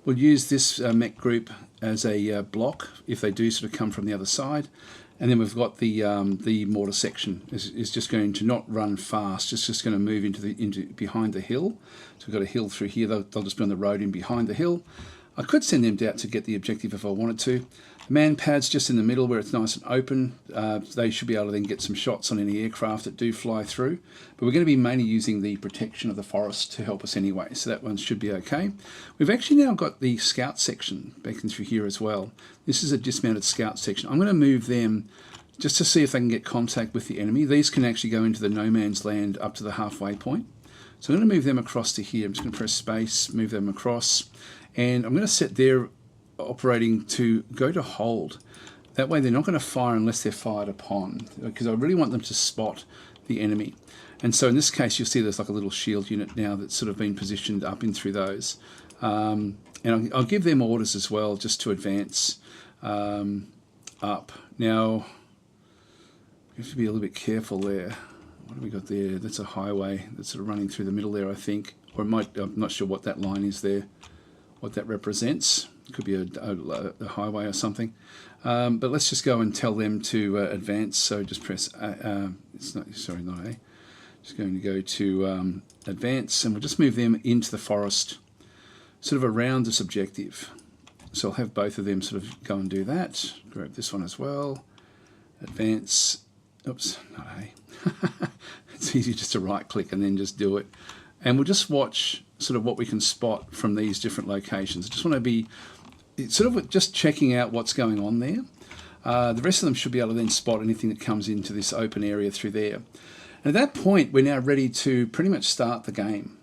We'll use this mech group as a block if they do sort of come from the other side. And then we've got the mortar section is just going to not run fast, it's just going to move into behind the hill. So we've got a hill through here, they'll just be on the road in behind the hill. I could send them out to get the objective if I wanted to. The man pad's just in the middle where it's nice and open. They should be able to then get some shots on any aircraft that do fly through. But we're going to be mainly using the protection of the forest to help us anyway, so that one should be okay. We've actually now got the scout section back in through here as well. This is a dismounted scout section. I'm going to move them just to see if they can get contact with the enemy. These can actually go into the no man's land up to the halfway point. So I'm going to move them across to here. I'm just going to press space, move them across. And I'm going to set their operating to go to hold. That way they're not going to fire unless they're fired upon, because I really want them to spot the enemy. And so in this case you'll see there's like a little shield unit now that's sort of been positioned up in through those. And I'll give them orders as well just to advance up. Now we have to be a little bit careful there. What have we got there? That's a highway that's sort of running through the middle there, I think. Or it might, I'm not sure what that line is there. what that represents. It could be a highway or something. But let's just go and tell them to advance. So just press, it's not, sorry, not A. Just going to go to advance, and we'll just move them into the forest, sort of around this objective. So I'll have both of them sort of go and do that. Grab this one as well. Advance. Oops, not A. It's easy just to right click and then just do it. And we'll just watch sort of what we can spot from these different locations. I just want to be sort of just checking out what's going on there. The rest of them should be able to then spot anything that comes into this open area through there. And at that point, we're now ready to pretty much start the game.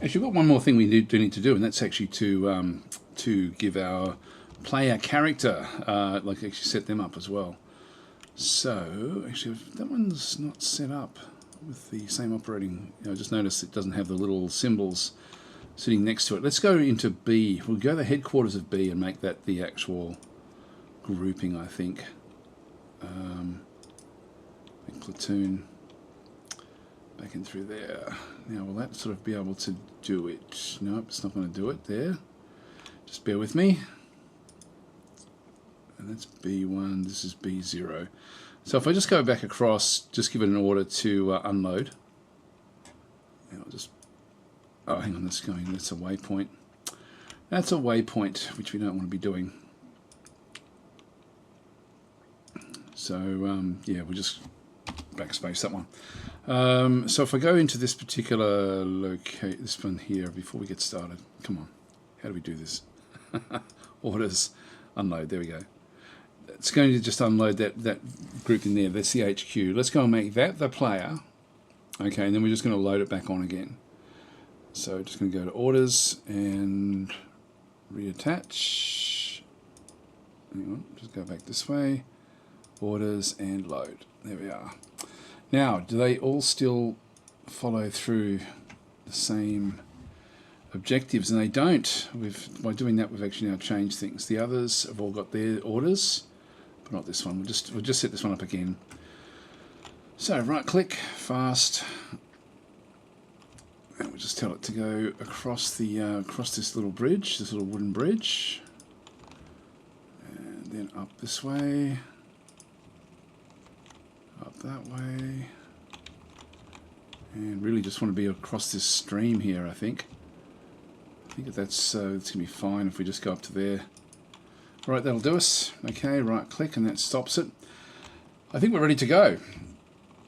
Actually, we've got one more thing we do need to do, and that's actually to give our player character, like actually set them up as well. So, actually, that one's not set up with the same operating. I just noticed it doesn't have the little symbols sitting next to it. Let's go into B. We'll go to the headquarters of B and make that the actual grouping, I think. Platoon back in through there. Now, will that sort of be able to do it? Nope, it's not going to do it there. Just bear with me. And that's B1, this is B0. So if I just go back across, just give it an order to unload. And I'll just, oh, hang on, that's a waypoint. That's a waypoint, which we don't want to be doing. So, yeah, we'll just backspace that one. So if I go into this particular this one here, before we get started, come on, how do we do this? Orders, unload, there we go. It's going to just unload that group in there. That's the HQ. Let's go and make that the player. Okay, and then we're just going to load it back on again. So just going to go to orders and reattach. Hang on, just go back this way. Orders and load. There we are. Now, do they all still follow through the same objectives? And they don't. By doing that, we've actually now changed things. The others have all got their orders, but not this one. We'll just set this one up again. So right click, fast, and we'll just tell it to go across the across this little bridge, this little wooden bridge, and then up this way, up that way, and really just want to be across this stream here. I think that's going to be fine if we just go up to there. Right, that'll do us. Okay, right click and that stops it. I think we're ready to go.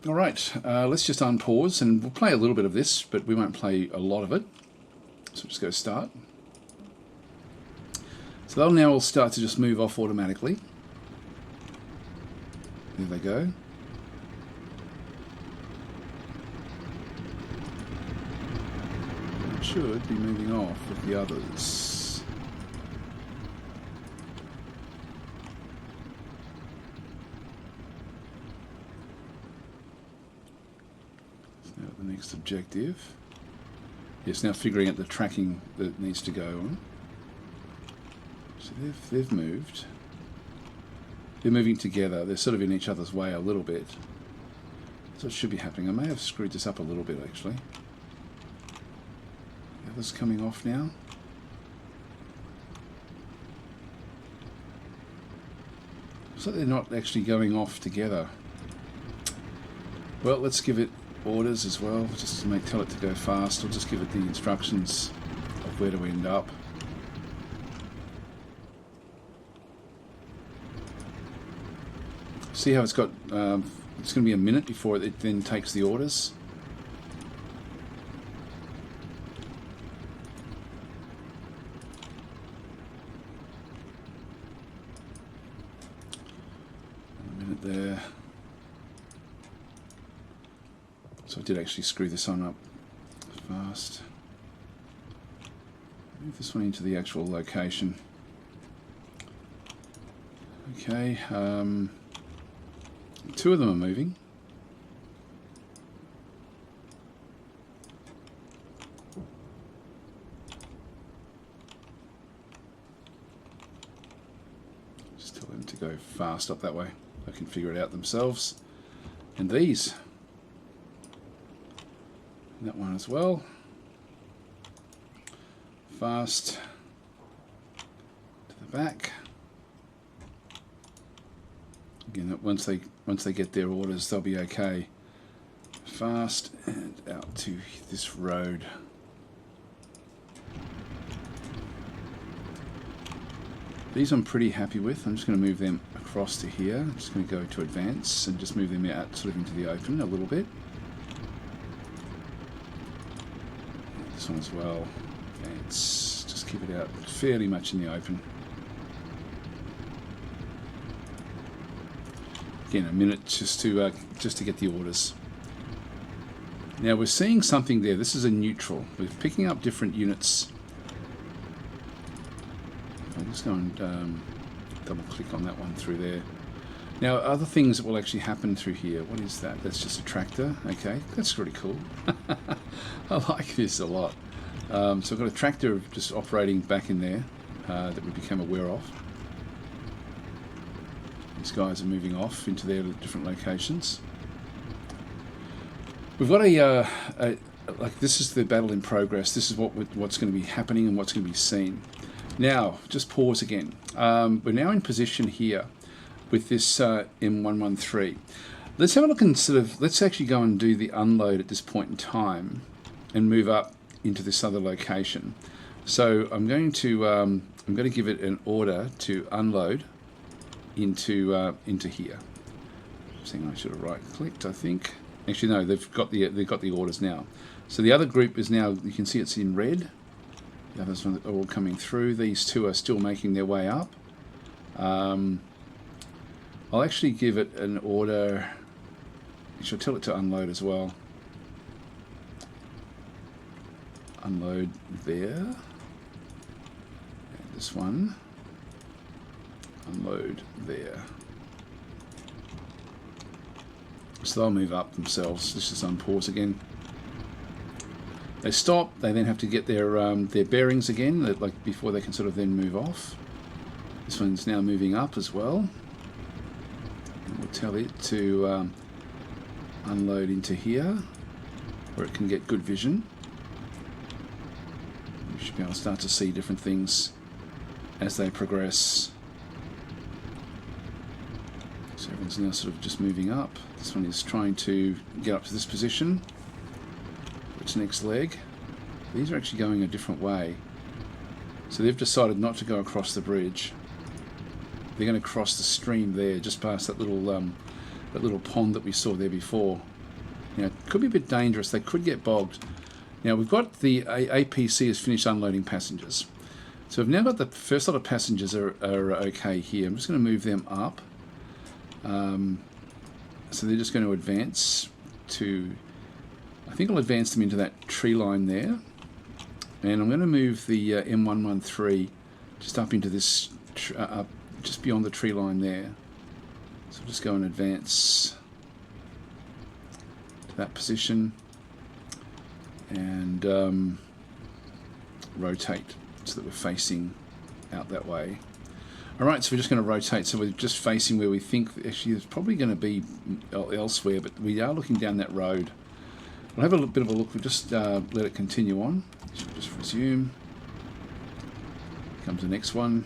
All right, let's just unpause and we'll play a little bit of this, but we won't play a lot of it. So just go start. So they'll now all start to just move off automatically. There they go. It should be moving off with the others. The next objective. Yes, now figuring out the tracking that needs to go on. So they've moved. They're moving together. They're sort of in each other's way a little bit. So it should be happening. I may have screwed this up a little bit actually. The others coming off now. So they're not actually going off together. Well, let's give it orders as well, just to tell it to go fast. I'll just give it the instructions of where to end up. See how it's got, it's going to be a minute before it then takes the orders. A minute there. So I did actually screw this one up fast. Move this one into the actual location. Okay, two of them are moving. Just tell them to go fast up that way. They can figure it out themselves. And these. That one as well. fast to the back. Again, once they get their orders, they'll be okay. Fast and out to this road. These I'm pretty happy with. I'm just going to move them across to here. I'm just going to go to advance and just move them out sort of into the open a little bit. And this one as well. Advance. Just keep it out fairly much in the open. Again, a minute just to get the orders. Now we're seeing something there. This is a neutral. We're picking up different units. I'll just go and double click on that one through there. Now other things that will actually happen through here. What is that? That's just a tractor. Okay, that's really cool. I like this a lot. So I've got a tractor just operating back in there that we became aware of. These guys are moving off into their different locations. We've got like this is the battle in progress. This is what's going to be happening and what's going to be seen. Now, just pause again. We're now in position here with this M113. Let's have a look and let's actually go and do the unload at this point in time and move up into this other location. So I'm going to give it an order to unload into here. I should have right clicked, I think. Actually, no, they've got the orders now. So the other group is now, you can see it's in red. The others are all coming through. These two are still making their way up. I'll actually give it an order. I shall tell it to unload as well. Unload there. And this one. Unload there. So they'll move up themselves. Let's just unpause again. They stop. They then have to get their bearings again, like before they can sort of then move off. This one's now moving up as well. And we'll tell it to unload into here, where it can get good vision. We should be able to start to see different things as they progress. So everyone's now sort of just moving up. This one is trying to get up to this position. Its next leg. These are actually going a different way. So they've decided not to go across the bridge. They're going to cross the stream there, just past that little pond that we saw there before. Now, it could be a bit dangerous. They could get bogged. Now, we've got the APC has finished unloading passengers. So we've now got the first lot of passengers are okay here. I'm just going to move them up. So they're just going to advance to, I think I'll advance them into that tree line there. And I'm going to move the M113 just up into this, just beyond the tree line there. So just go and advance to that position and rotate so that we're facing out that way. Alright, so we're just going to rotate, so we're just facing where we think actually it's probably going to be elsewhere, but we are looking down that road. We'll have a bit of a look, we'll just let it continue on. So we'll just resume. Here comes the next one.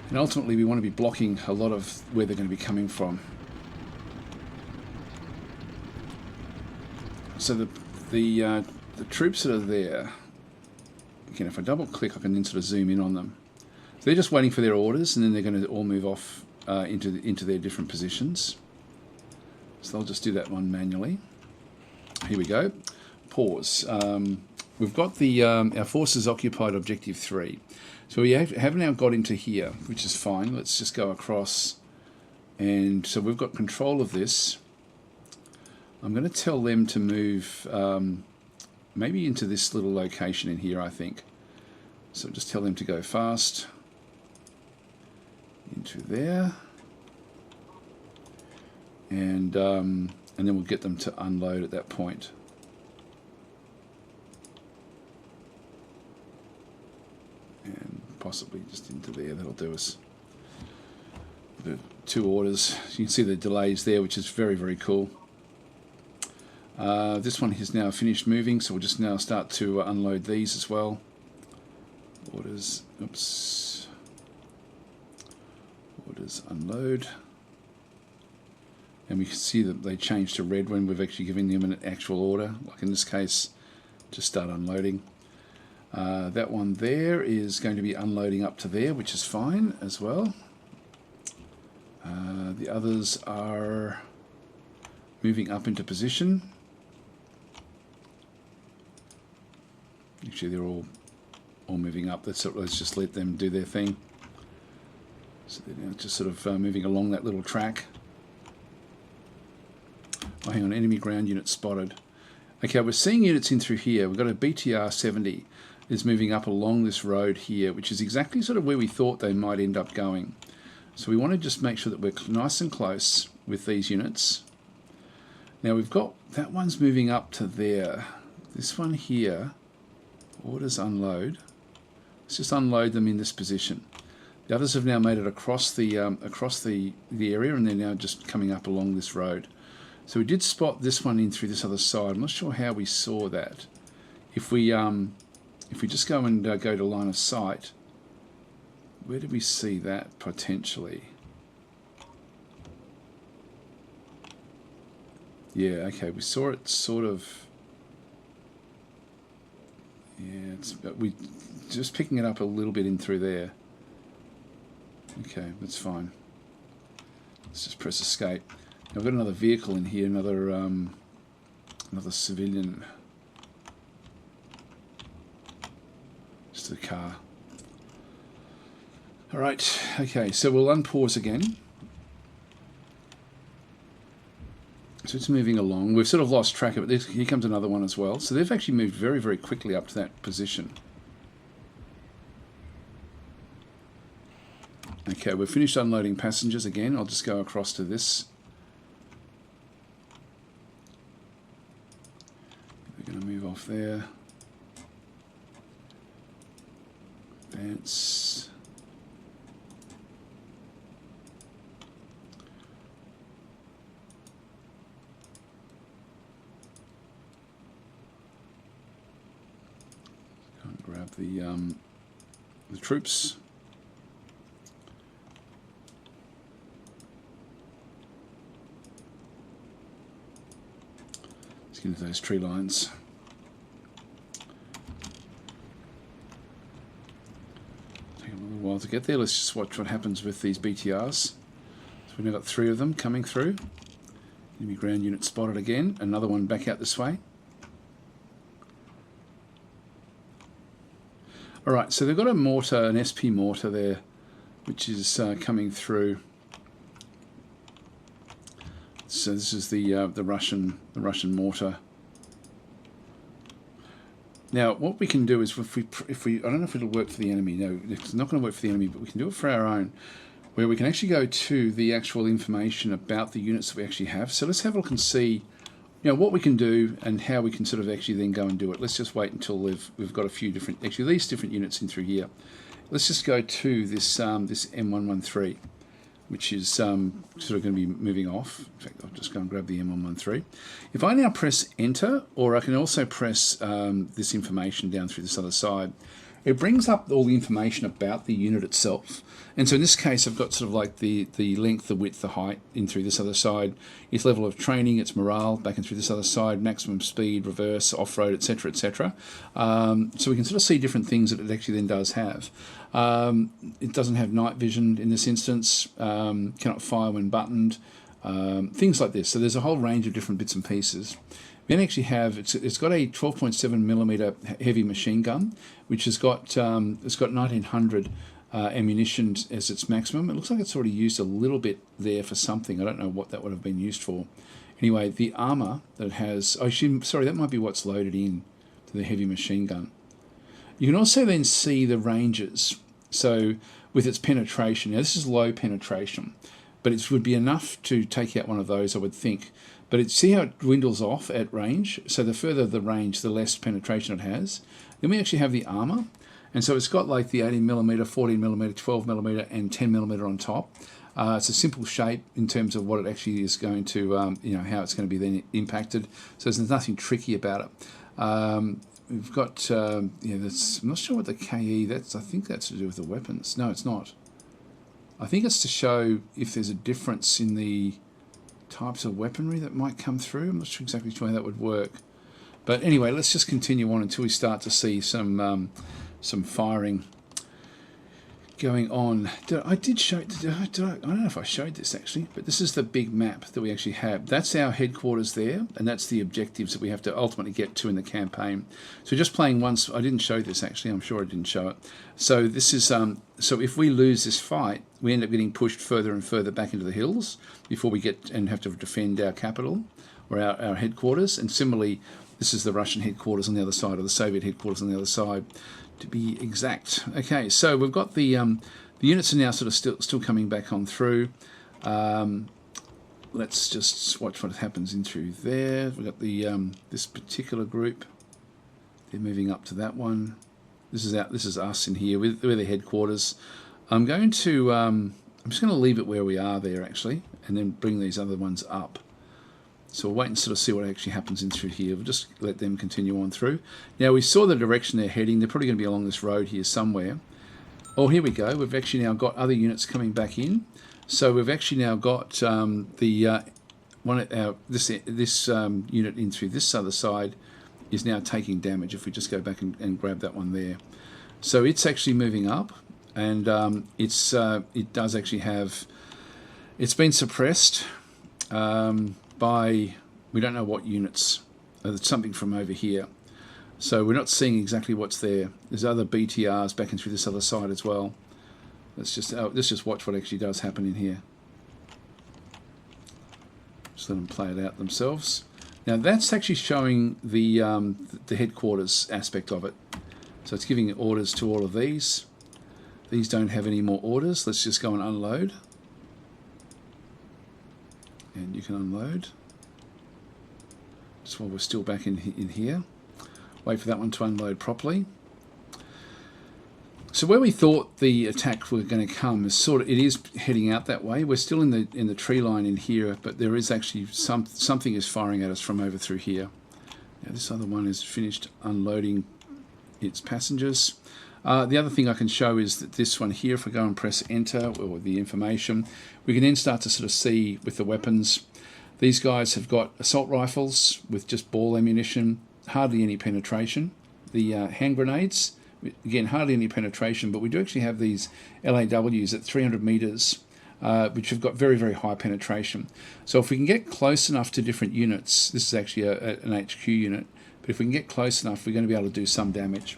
And ultimately we want to be blocking a lot of where they're going to be coming from. So the troops that are there, again, if I double click, I can then sort of zoom in on them. So they're just waiting for their orders, and then they're going to all move off into their different positions. So I'll just do that one manually. Here we go. Pause. We've got the our forces occupied objective 3. So we have now got into here, which is fine. Let's just go across, and so we've got control of this. I'm going to tell them to move maybe into this little location in here, I think. So just tell them to go fast into there, and then we'll get them to unload at that point. And possibly just into there, that'll do us. The 2 orders. You can see the delays there, which is very, very cool. This one has now finished moving, so we'll just now start to unload these as well. Orders, oops. Orders unload. And we can see that they change to red when we've actually given them an actual order. Like in this case, just start unloading. That one there is going to be unloading up to there, which is fine as well. The others are moving up into position. Actually, they're all moving up. Let's just let them do their thing. So they're now just sort of moving along that little track. Oh, hang on, enemy ground unit spotted. Okay, we're seeing units in through here. We've got a BTR 70 is moving up along this road here, which is exactly sort of where we thought they might end up going. So we want to just make sure that we're nice and close with these units. Now we've got, that one's moving up to there. This one here, orders unload. Let's just unload them in this position. The others have now made it across the area, and they're now just coming up along this road. So we did spot this one in through this other side. I'm not sure how we saw that. If we just go and go to line of sight, where did we see that potentially? Yeah, okay, we saw it sort of. Yeah, we just picking it up a little bit in through there. Okay, that's fine. Let's just press escape. Now I've got another vehicle in here, another civilian. Just a car. All right. Okay, so we'll unpause again. So it's moving along. We've sort of lost track of it. Here comes another one as well. So they've actually moved very, very quickly up to that position. Okay, we've finished unloading passengers again. I'll just go across to this. We're going to move off there. Advance. Go and grab the troops. Let's get into those tree lines. While to get there, let's just watch what happens with these BTRs. So we've now got 3 of them coming through. Enemy ground unit spotted again. Another one back out this way. Alright, so they've got a mortar, an SP mortar there, which is coming through. So this is the Russian mortar. Now, what we can do is, if we, I don't know if it'll work for the enemy. No, it's not going to work for the enemy, but we can do it for our own, where we can actually go to the actual information about the units that we actually have. So let's have a look and see, what we can do and how we can sort of actually then go and do it. Let's just wait until we've got a few different, actually these different units in through here. Let's just go to this this M113. Which is sort of going to be moving off. In fact, I'll just go and grab the M113. If I now press enter, or I can also press this information down through this other side, it brings up all the information about the unit itself. And so in this case, I've got sort of like the length, the width, the height in through this other side, its level of training, its morale back in through this other side, maximum speed, reverse, off-road, etc., etc. So we can sort of see different things that it actually then does have. It doesn't have night vision in this instance, cannot fire when buttoned, things like this. So there's a whole range of different bits and pieces. We then actually have, it's got a 12.7mm heavy machine gun, which has got, it's got 1900 ammunition as its maximum. It looks like it's already used a little bit there for something. I don't know what that would have been used for. Anyway, the armor that it has, sorry, that might be what's loaded in to the heavy machine gun. You can also then see the ranges. So with its penetration, now this is low penetration, but it would be enough to take out one of those, I would think. But see how it dwindles off at range? So the further the range, the less penetration it has. Then we actually have the armor. And so it's got like the 18mm, 14mm, 12mm, and 10mm on top. It's a simple shape in terms of what it actually is going to, you know, how it's going to be then impacted. So there's nothing tricky about it. We've got, yeah, that's, I'm not sure what the KE, that's, I think that's to do with the weapons. No, it's not. I think it's to show if there's a difference in the types of weaponry that might come through. I'm not sure exactly how that would work. But anyway, let's just continue on until we start to see some firing going on. I don't know if I showed this actually, but this is the big map that we actually have. That's our headquarters there, and that's the objectives that we have to ultimately get to in the campaign. So just playing once, I didn't show this actually, I'm sure I didn't show it. So this is, so if we lose this fight, we end up getting pushed further and further back into the hills before we get and have to defend our capital or our headquarters. And similarly, this is the Russian headquarters on the other side, or the Soviet headquarters on the other side, to be exact. Okay, so we've got the units are now sort of still coming back on through. Let's just watch what happens in through there. We've got the this particular group. They're moving up to that one. This is us in here. We're the headquarters. I'm going to I'm just going to leave it where we are there actually, and then bring these other ones up. So we'll wait and sort of see what actually happens in through here. We'll just let them continue on through. Now we saw the direction they're heading. They're probably going to be along this road here somewhere. Oh, here we go. We've actually now got other units coming back in. So we've actually now got this unit in through this other side is now taking damage. If we just go back and grab that one there, so it's actually moving up, and it does actually have. It's been suppressed. By, we don't know what units. It's something from over here. So we're not seeing exactly what's there. There's other BTRs back in through this other side as well. Let's just watch what actually does happen in here. Just let them play it out themselves. Now that's actually showing the headquarters aspect of it. So it's giving orders to all of these. These don't have any more orders. Let's just go and unload. And you can unload just while we're still back in here. Wait for that one to unload properly. So where we thought the attack were going to come is it is heading out that way. We're still in the tree line in here, but there is actually something is firing at us from over through here. Now this other one is finished unloading its passengers. The other thing I can show is that this one here, if I go and press enter, or the information, we can then start to sort of see with the weapons. These guys have got assault rifles with just ball ammunition, hardly any penetration. The hand grenades, again, hardly any penetration, but we do actually have these LAWs at 300 meters, which have got very, very high penetration. So if we can get close enough to different units, this is actually an HQ unit, but if we can get close enough, we're going to be able to do some damage.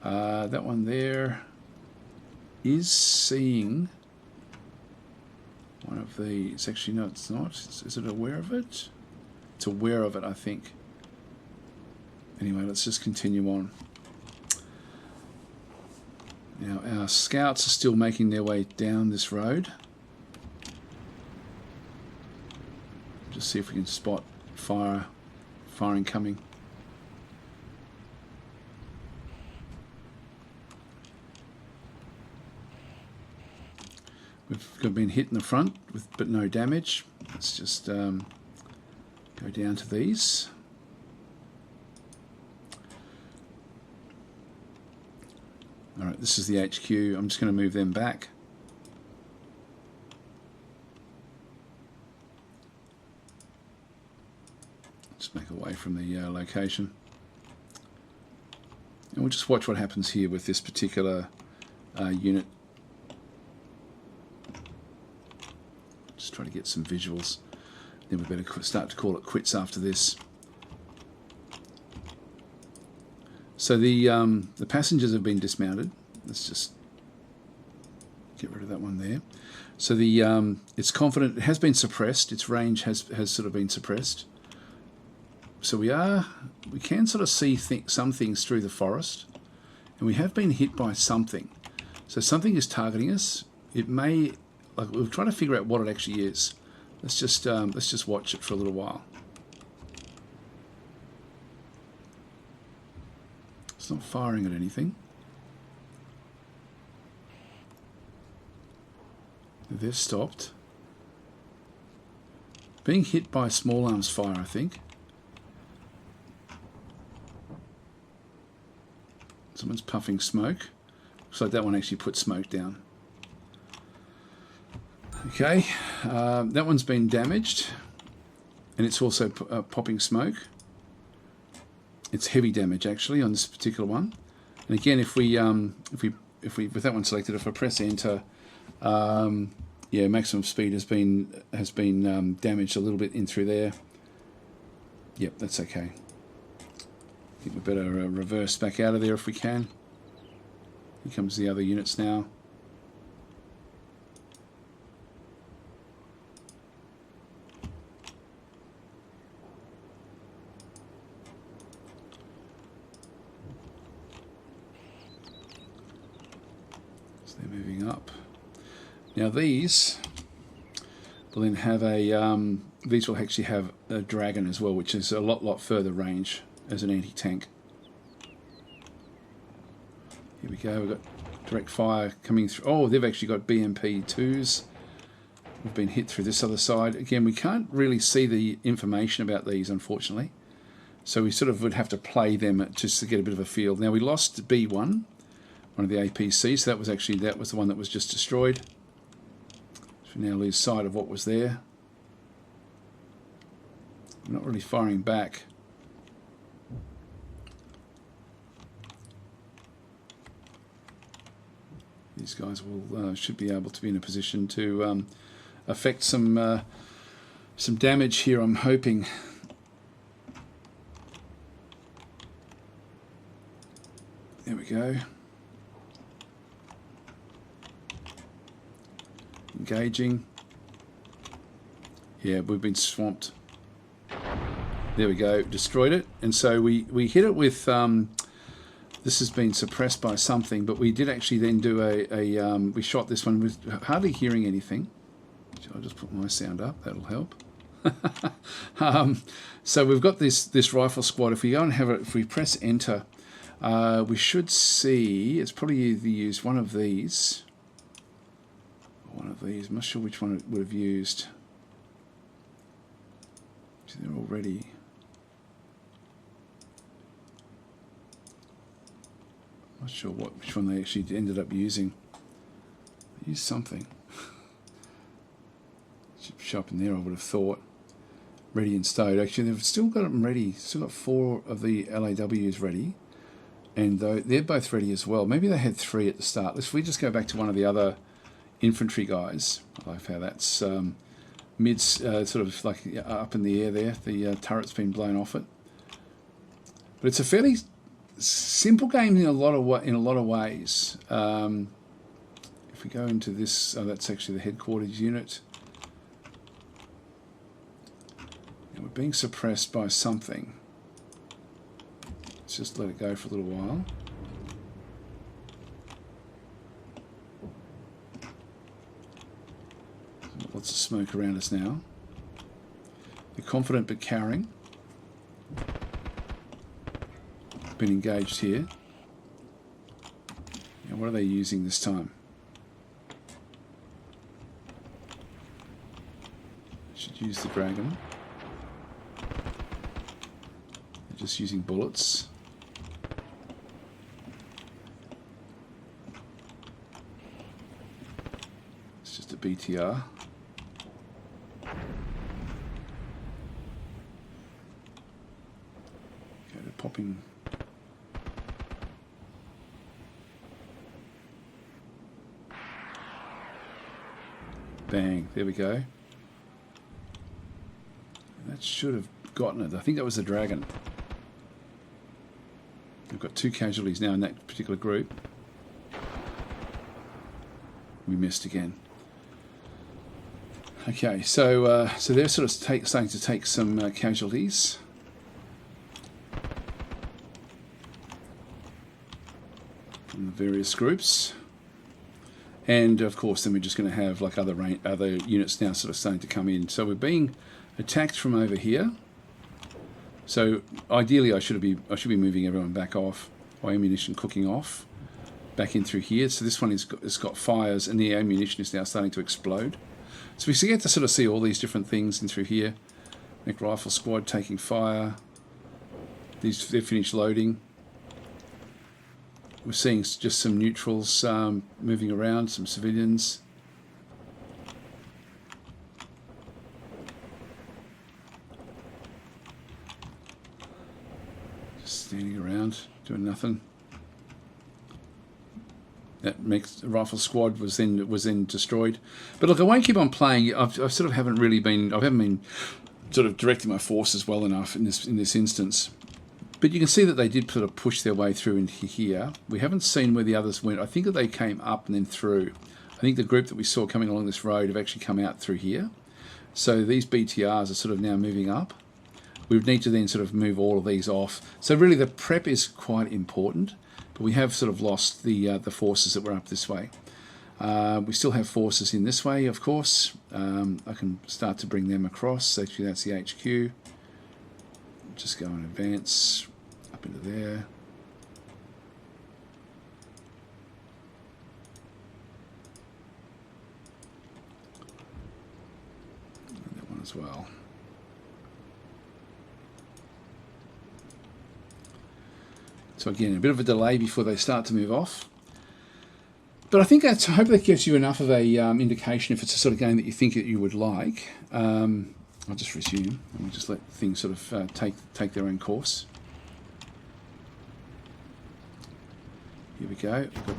That one there is seeing one of the, it's actually, no, it's not. Is it aware of it? It's aware of it, I think. Anyway, let's just continue on. Now, our scouts are still making their way down this road. Just see if we can spot firing coming. We've been hit in the front, but no damage. Let's just go down to these. Alright, this is the HQ. I'm just going to move them back. Just make away from the location. And we'll just watch what happens here with this particular unit. Just try to get some visuals. Then we better start to call it quits after this. So the passengers have been dismounted. Let's just get rid of that one there. So it's confident. It has been suppressed. Its range has sort of been suppressed. So we can sort of see some things through the forest, and we have been hit by something. So something is targeting us. It may, like, we're trying to figure out what it actually is. Let's just watch it for a little while. It's not firing at anything. They've stopped. Being hit by small arms fire, I think. Someone's puffing smoke. Looks like that one actually put smoke down. Okay, that one's been damaged, and it's also popping smoke. It's heavy damage actually on this particular one. And again, if we with that one selected, if I press enter, yeah, maximum speed has been damaged a little bit in through there. Yep, that's okay. I think we better reverse back out of there if we can. Here comes the other units now. So they're moving up. Now these will then have a, these will actually have a dragon as well, which is a lot further range as an anti-tank. Here we go, we've got direct fire coming through. Oh, they've actually got BMP-2s. We've been hit through this other side. Again, we can't really see the information about these, unfortunately. So we sort of would have to play them just to get a bit of a feel. Now we lost B1, one of the APCs, so that was the one that was just destroyed. So we now lose sight of what was there. We're not really firing back. These guys will should be able to be in a position to affect some damage here, I'm hoping. There we go. Engaging. Yeah, we've been swamped. There we go, destroyed it. And so we hit it with, this has been suppressed by something, but we did actually then do we shot this one with hardly hearing anything. I'll just put my sound up, that'll help. So we've got this rifle squad. If we go and have it, if we press enter, we should see, it's probably either used one of these. I'm not sure which one it would have used. So they're all ready. Not sure which one they actually ended up using. They used something. Should show up in there, I would have thought. Ready and stowed. Actually, they've still got them ready. Still got 4 of the LAWs ready. And they're both ready as well. Maybe they had 3 at the start. If we just go back to one of the other infantry guys. I like how that's sort of like up in the air there. The turret's been blown off it. But it's a fairly simple game in a lot of ways. If we go into this, that's actually the headquarters unit. And we're being suppressed by something. Let's just let it go for a little while. Lots of smoke around us now. They're confident but cowering. Been engaged here. Now what are they using this time? Should use the dragon. They're just using bullets. It's just a BTR. Okay, they're popping. Bang, there we go. That should have gotten it. I think that was the dragon. We've got 2 casualties now in that particular group. We missed again. Okay, so they're sort of starting to take some casualties. From the various groups. And of course, then we're just going to have like other units now sort of starting to come in. So we're being attacked from over here. So ideally, I should be moving everyone back off, or ammunition cooking off. back in through here. So this one has got fires, and the ammunition is now starting to explode. So we get to sort of see all these different things in through here. Mech Rifle Squad taking fire. They're finished loading. We're seeing just some neutrals moving around, some civilians. Just standing around, doing nothing. That rifle squad was then destroyed. But look, I won't keep on playing. I sort of haven't been sort of directing my forces well enough in this instance. But you can see that they did sort of push their way through into here. We haven't seen where the others went. I think that they came up and then through. I think the group that we saw coming along this road have actually come out through here. So these BTRs are sort of now moving up. We would need to then sort of move all of these off. So really the prep is quite important. But we have sort of lost the forces that were up this way. We still have forces in this way, of course. I can start to bring them across. Actually, that's the HQ. Just go and advance up into there. And that one as well. So again, a bit of a delay before they start to move off. But I think I hope that gives you enough of a indication if it's a sort of game that you think that you would like. I'll just resume and we'll just let things sort of take their own course. Here we go. We've got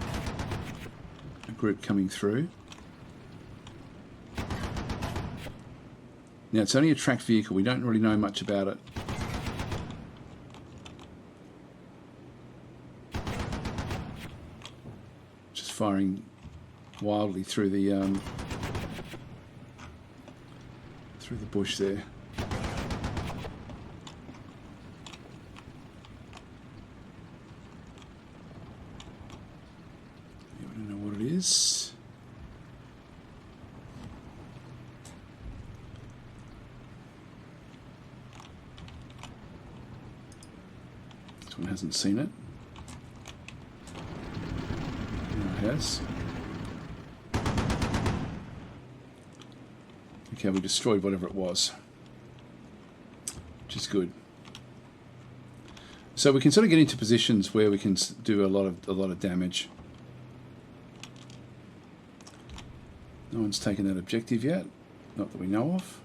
a group coming through. Now it's only a tracked vehicle. We don't really know much about it. Firing wildly through the bush there. I don't know what it is. This one hasn't seen it. Has. Okay, we destroyed whatever it was, which is good. So we can sort of get into positions where we can do a lot of damage. No one's taken that objective yet, not that we know of.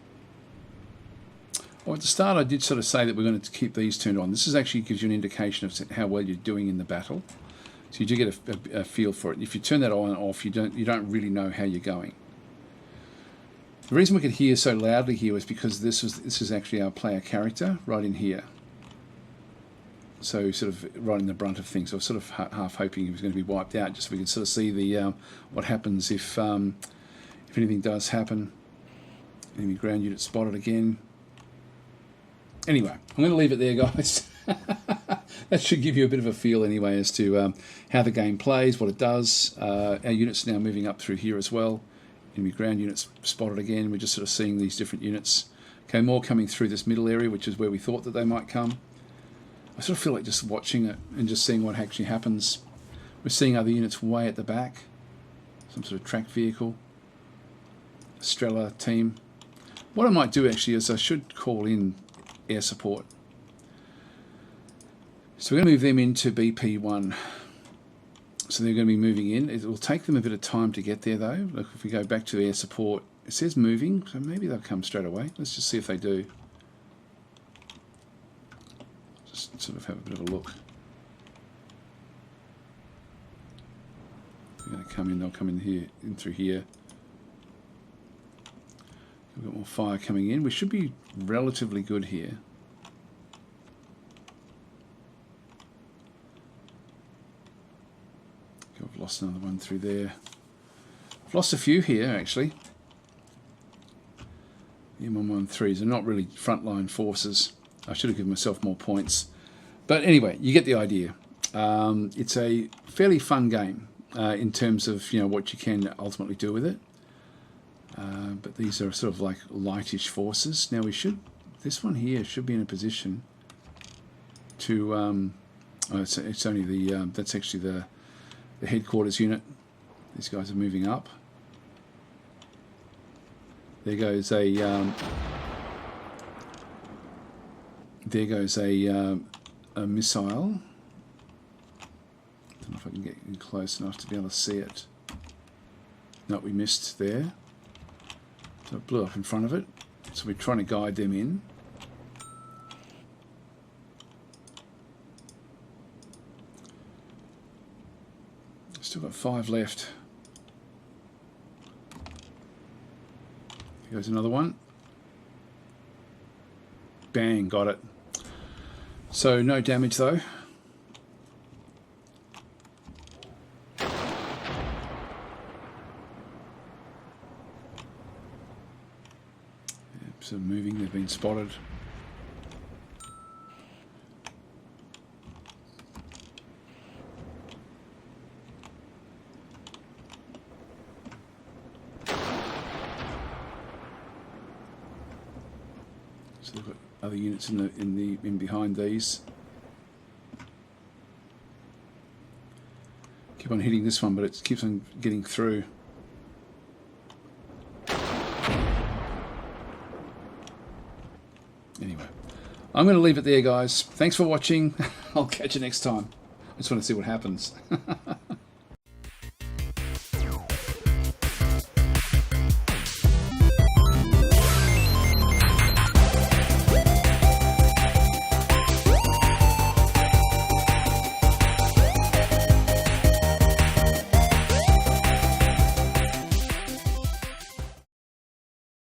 Oh, at the start I did sort of say that we're going to keep these turned on. This actually gives you an indication of how well you're doing in the battle. So you do get a feel for it. If you turn that on and off, you don't really know how you're going. The reason we could hear so loudly here was because this is actually our player character right in here. So sort of right in the brunt of things. I was sort of half hoping he was going to be wiped out, just so we could sort of see the what happens if anything does happen. Enemy ground unit spotted again. Anyway, I'm going to leave it there, guys. That should give you a bit of a feel anyway as to how the game plays, what it does. Our units are now moving up through here as well. Enemy ground units spotted again. We're just sort of seeing these different units. Okay, more coming through this middle area, which is where we thought that they might come. I sort of feel like just watching it and just seeing what actually happens. We're seeing other units way at the back. Some sort of tracked vehicle. Estrella team. What I might do actually is I should call in air support. So we're going to move them into BP1. So they're going to be moving in. It will take them a bit of time to get there though. Look, if we go back to air support, it says moving, so maybe they'll come straight away. Let's just see if they do. Just sort of have a bit of a look. They're going to come in, they'll come in here, in through here. We've got more fire coming in. We should be relatively good here. I've lost another one through there. I've lost a few here actually. The M113s are not really frontline forces. I should have given myself more points. But anyway, you get the idea. It's a fairly fun game in terms of what you can ultimately do with it. But these are sort of like lightish forces. Now this one here should be in a position to. It's only the. That's actually the the headquarters unit. These guys are moving up. There goes a missile. Don't know if I can get in close enough to be able to see it. No, we missed there. So it blew up in front of it. So we're trying to guide them in. Still got 5 left. Here goes another one. Bang, got it. So no damage though. So moving, they've been spotted. So they've got other units in behind these. Keep on hitting this one, but it keeps on getting through. Anyway, I'm going to leave it there, guys. Thanks for watching. I'll catch you next time. I just want to see what happens.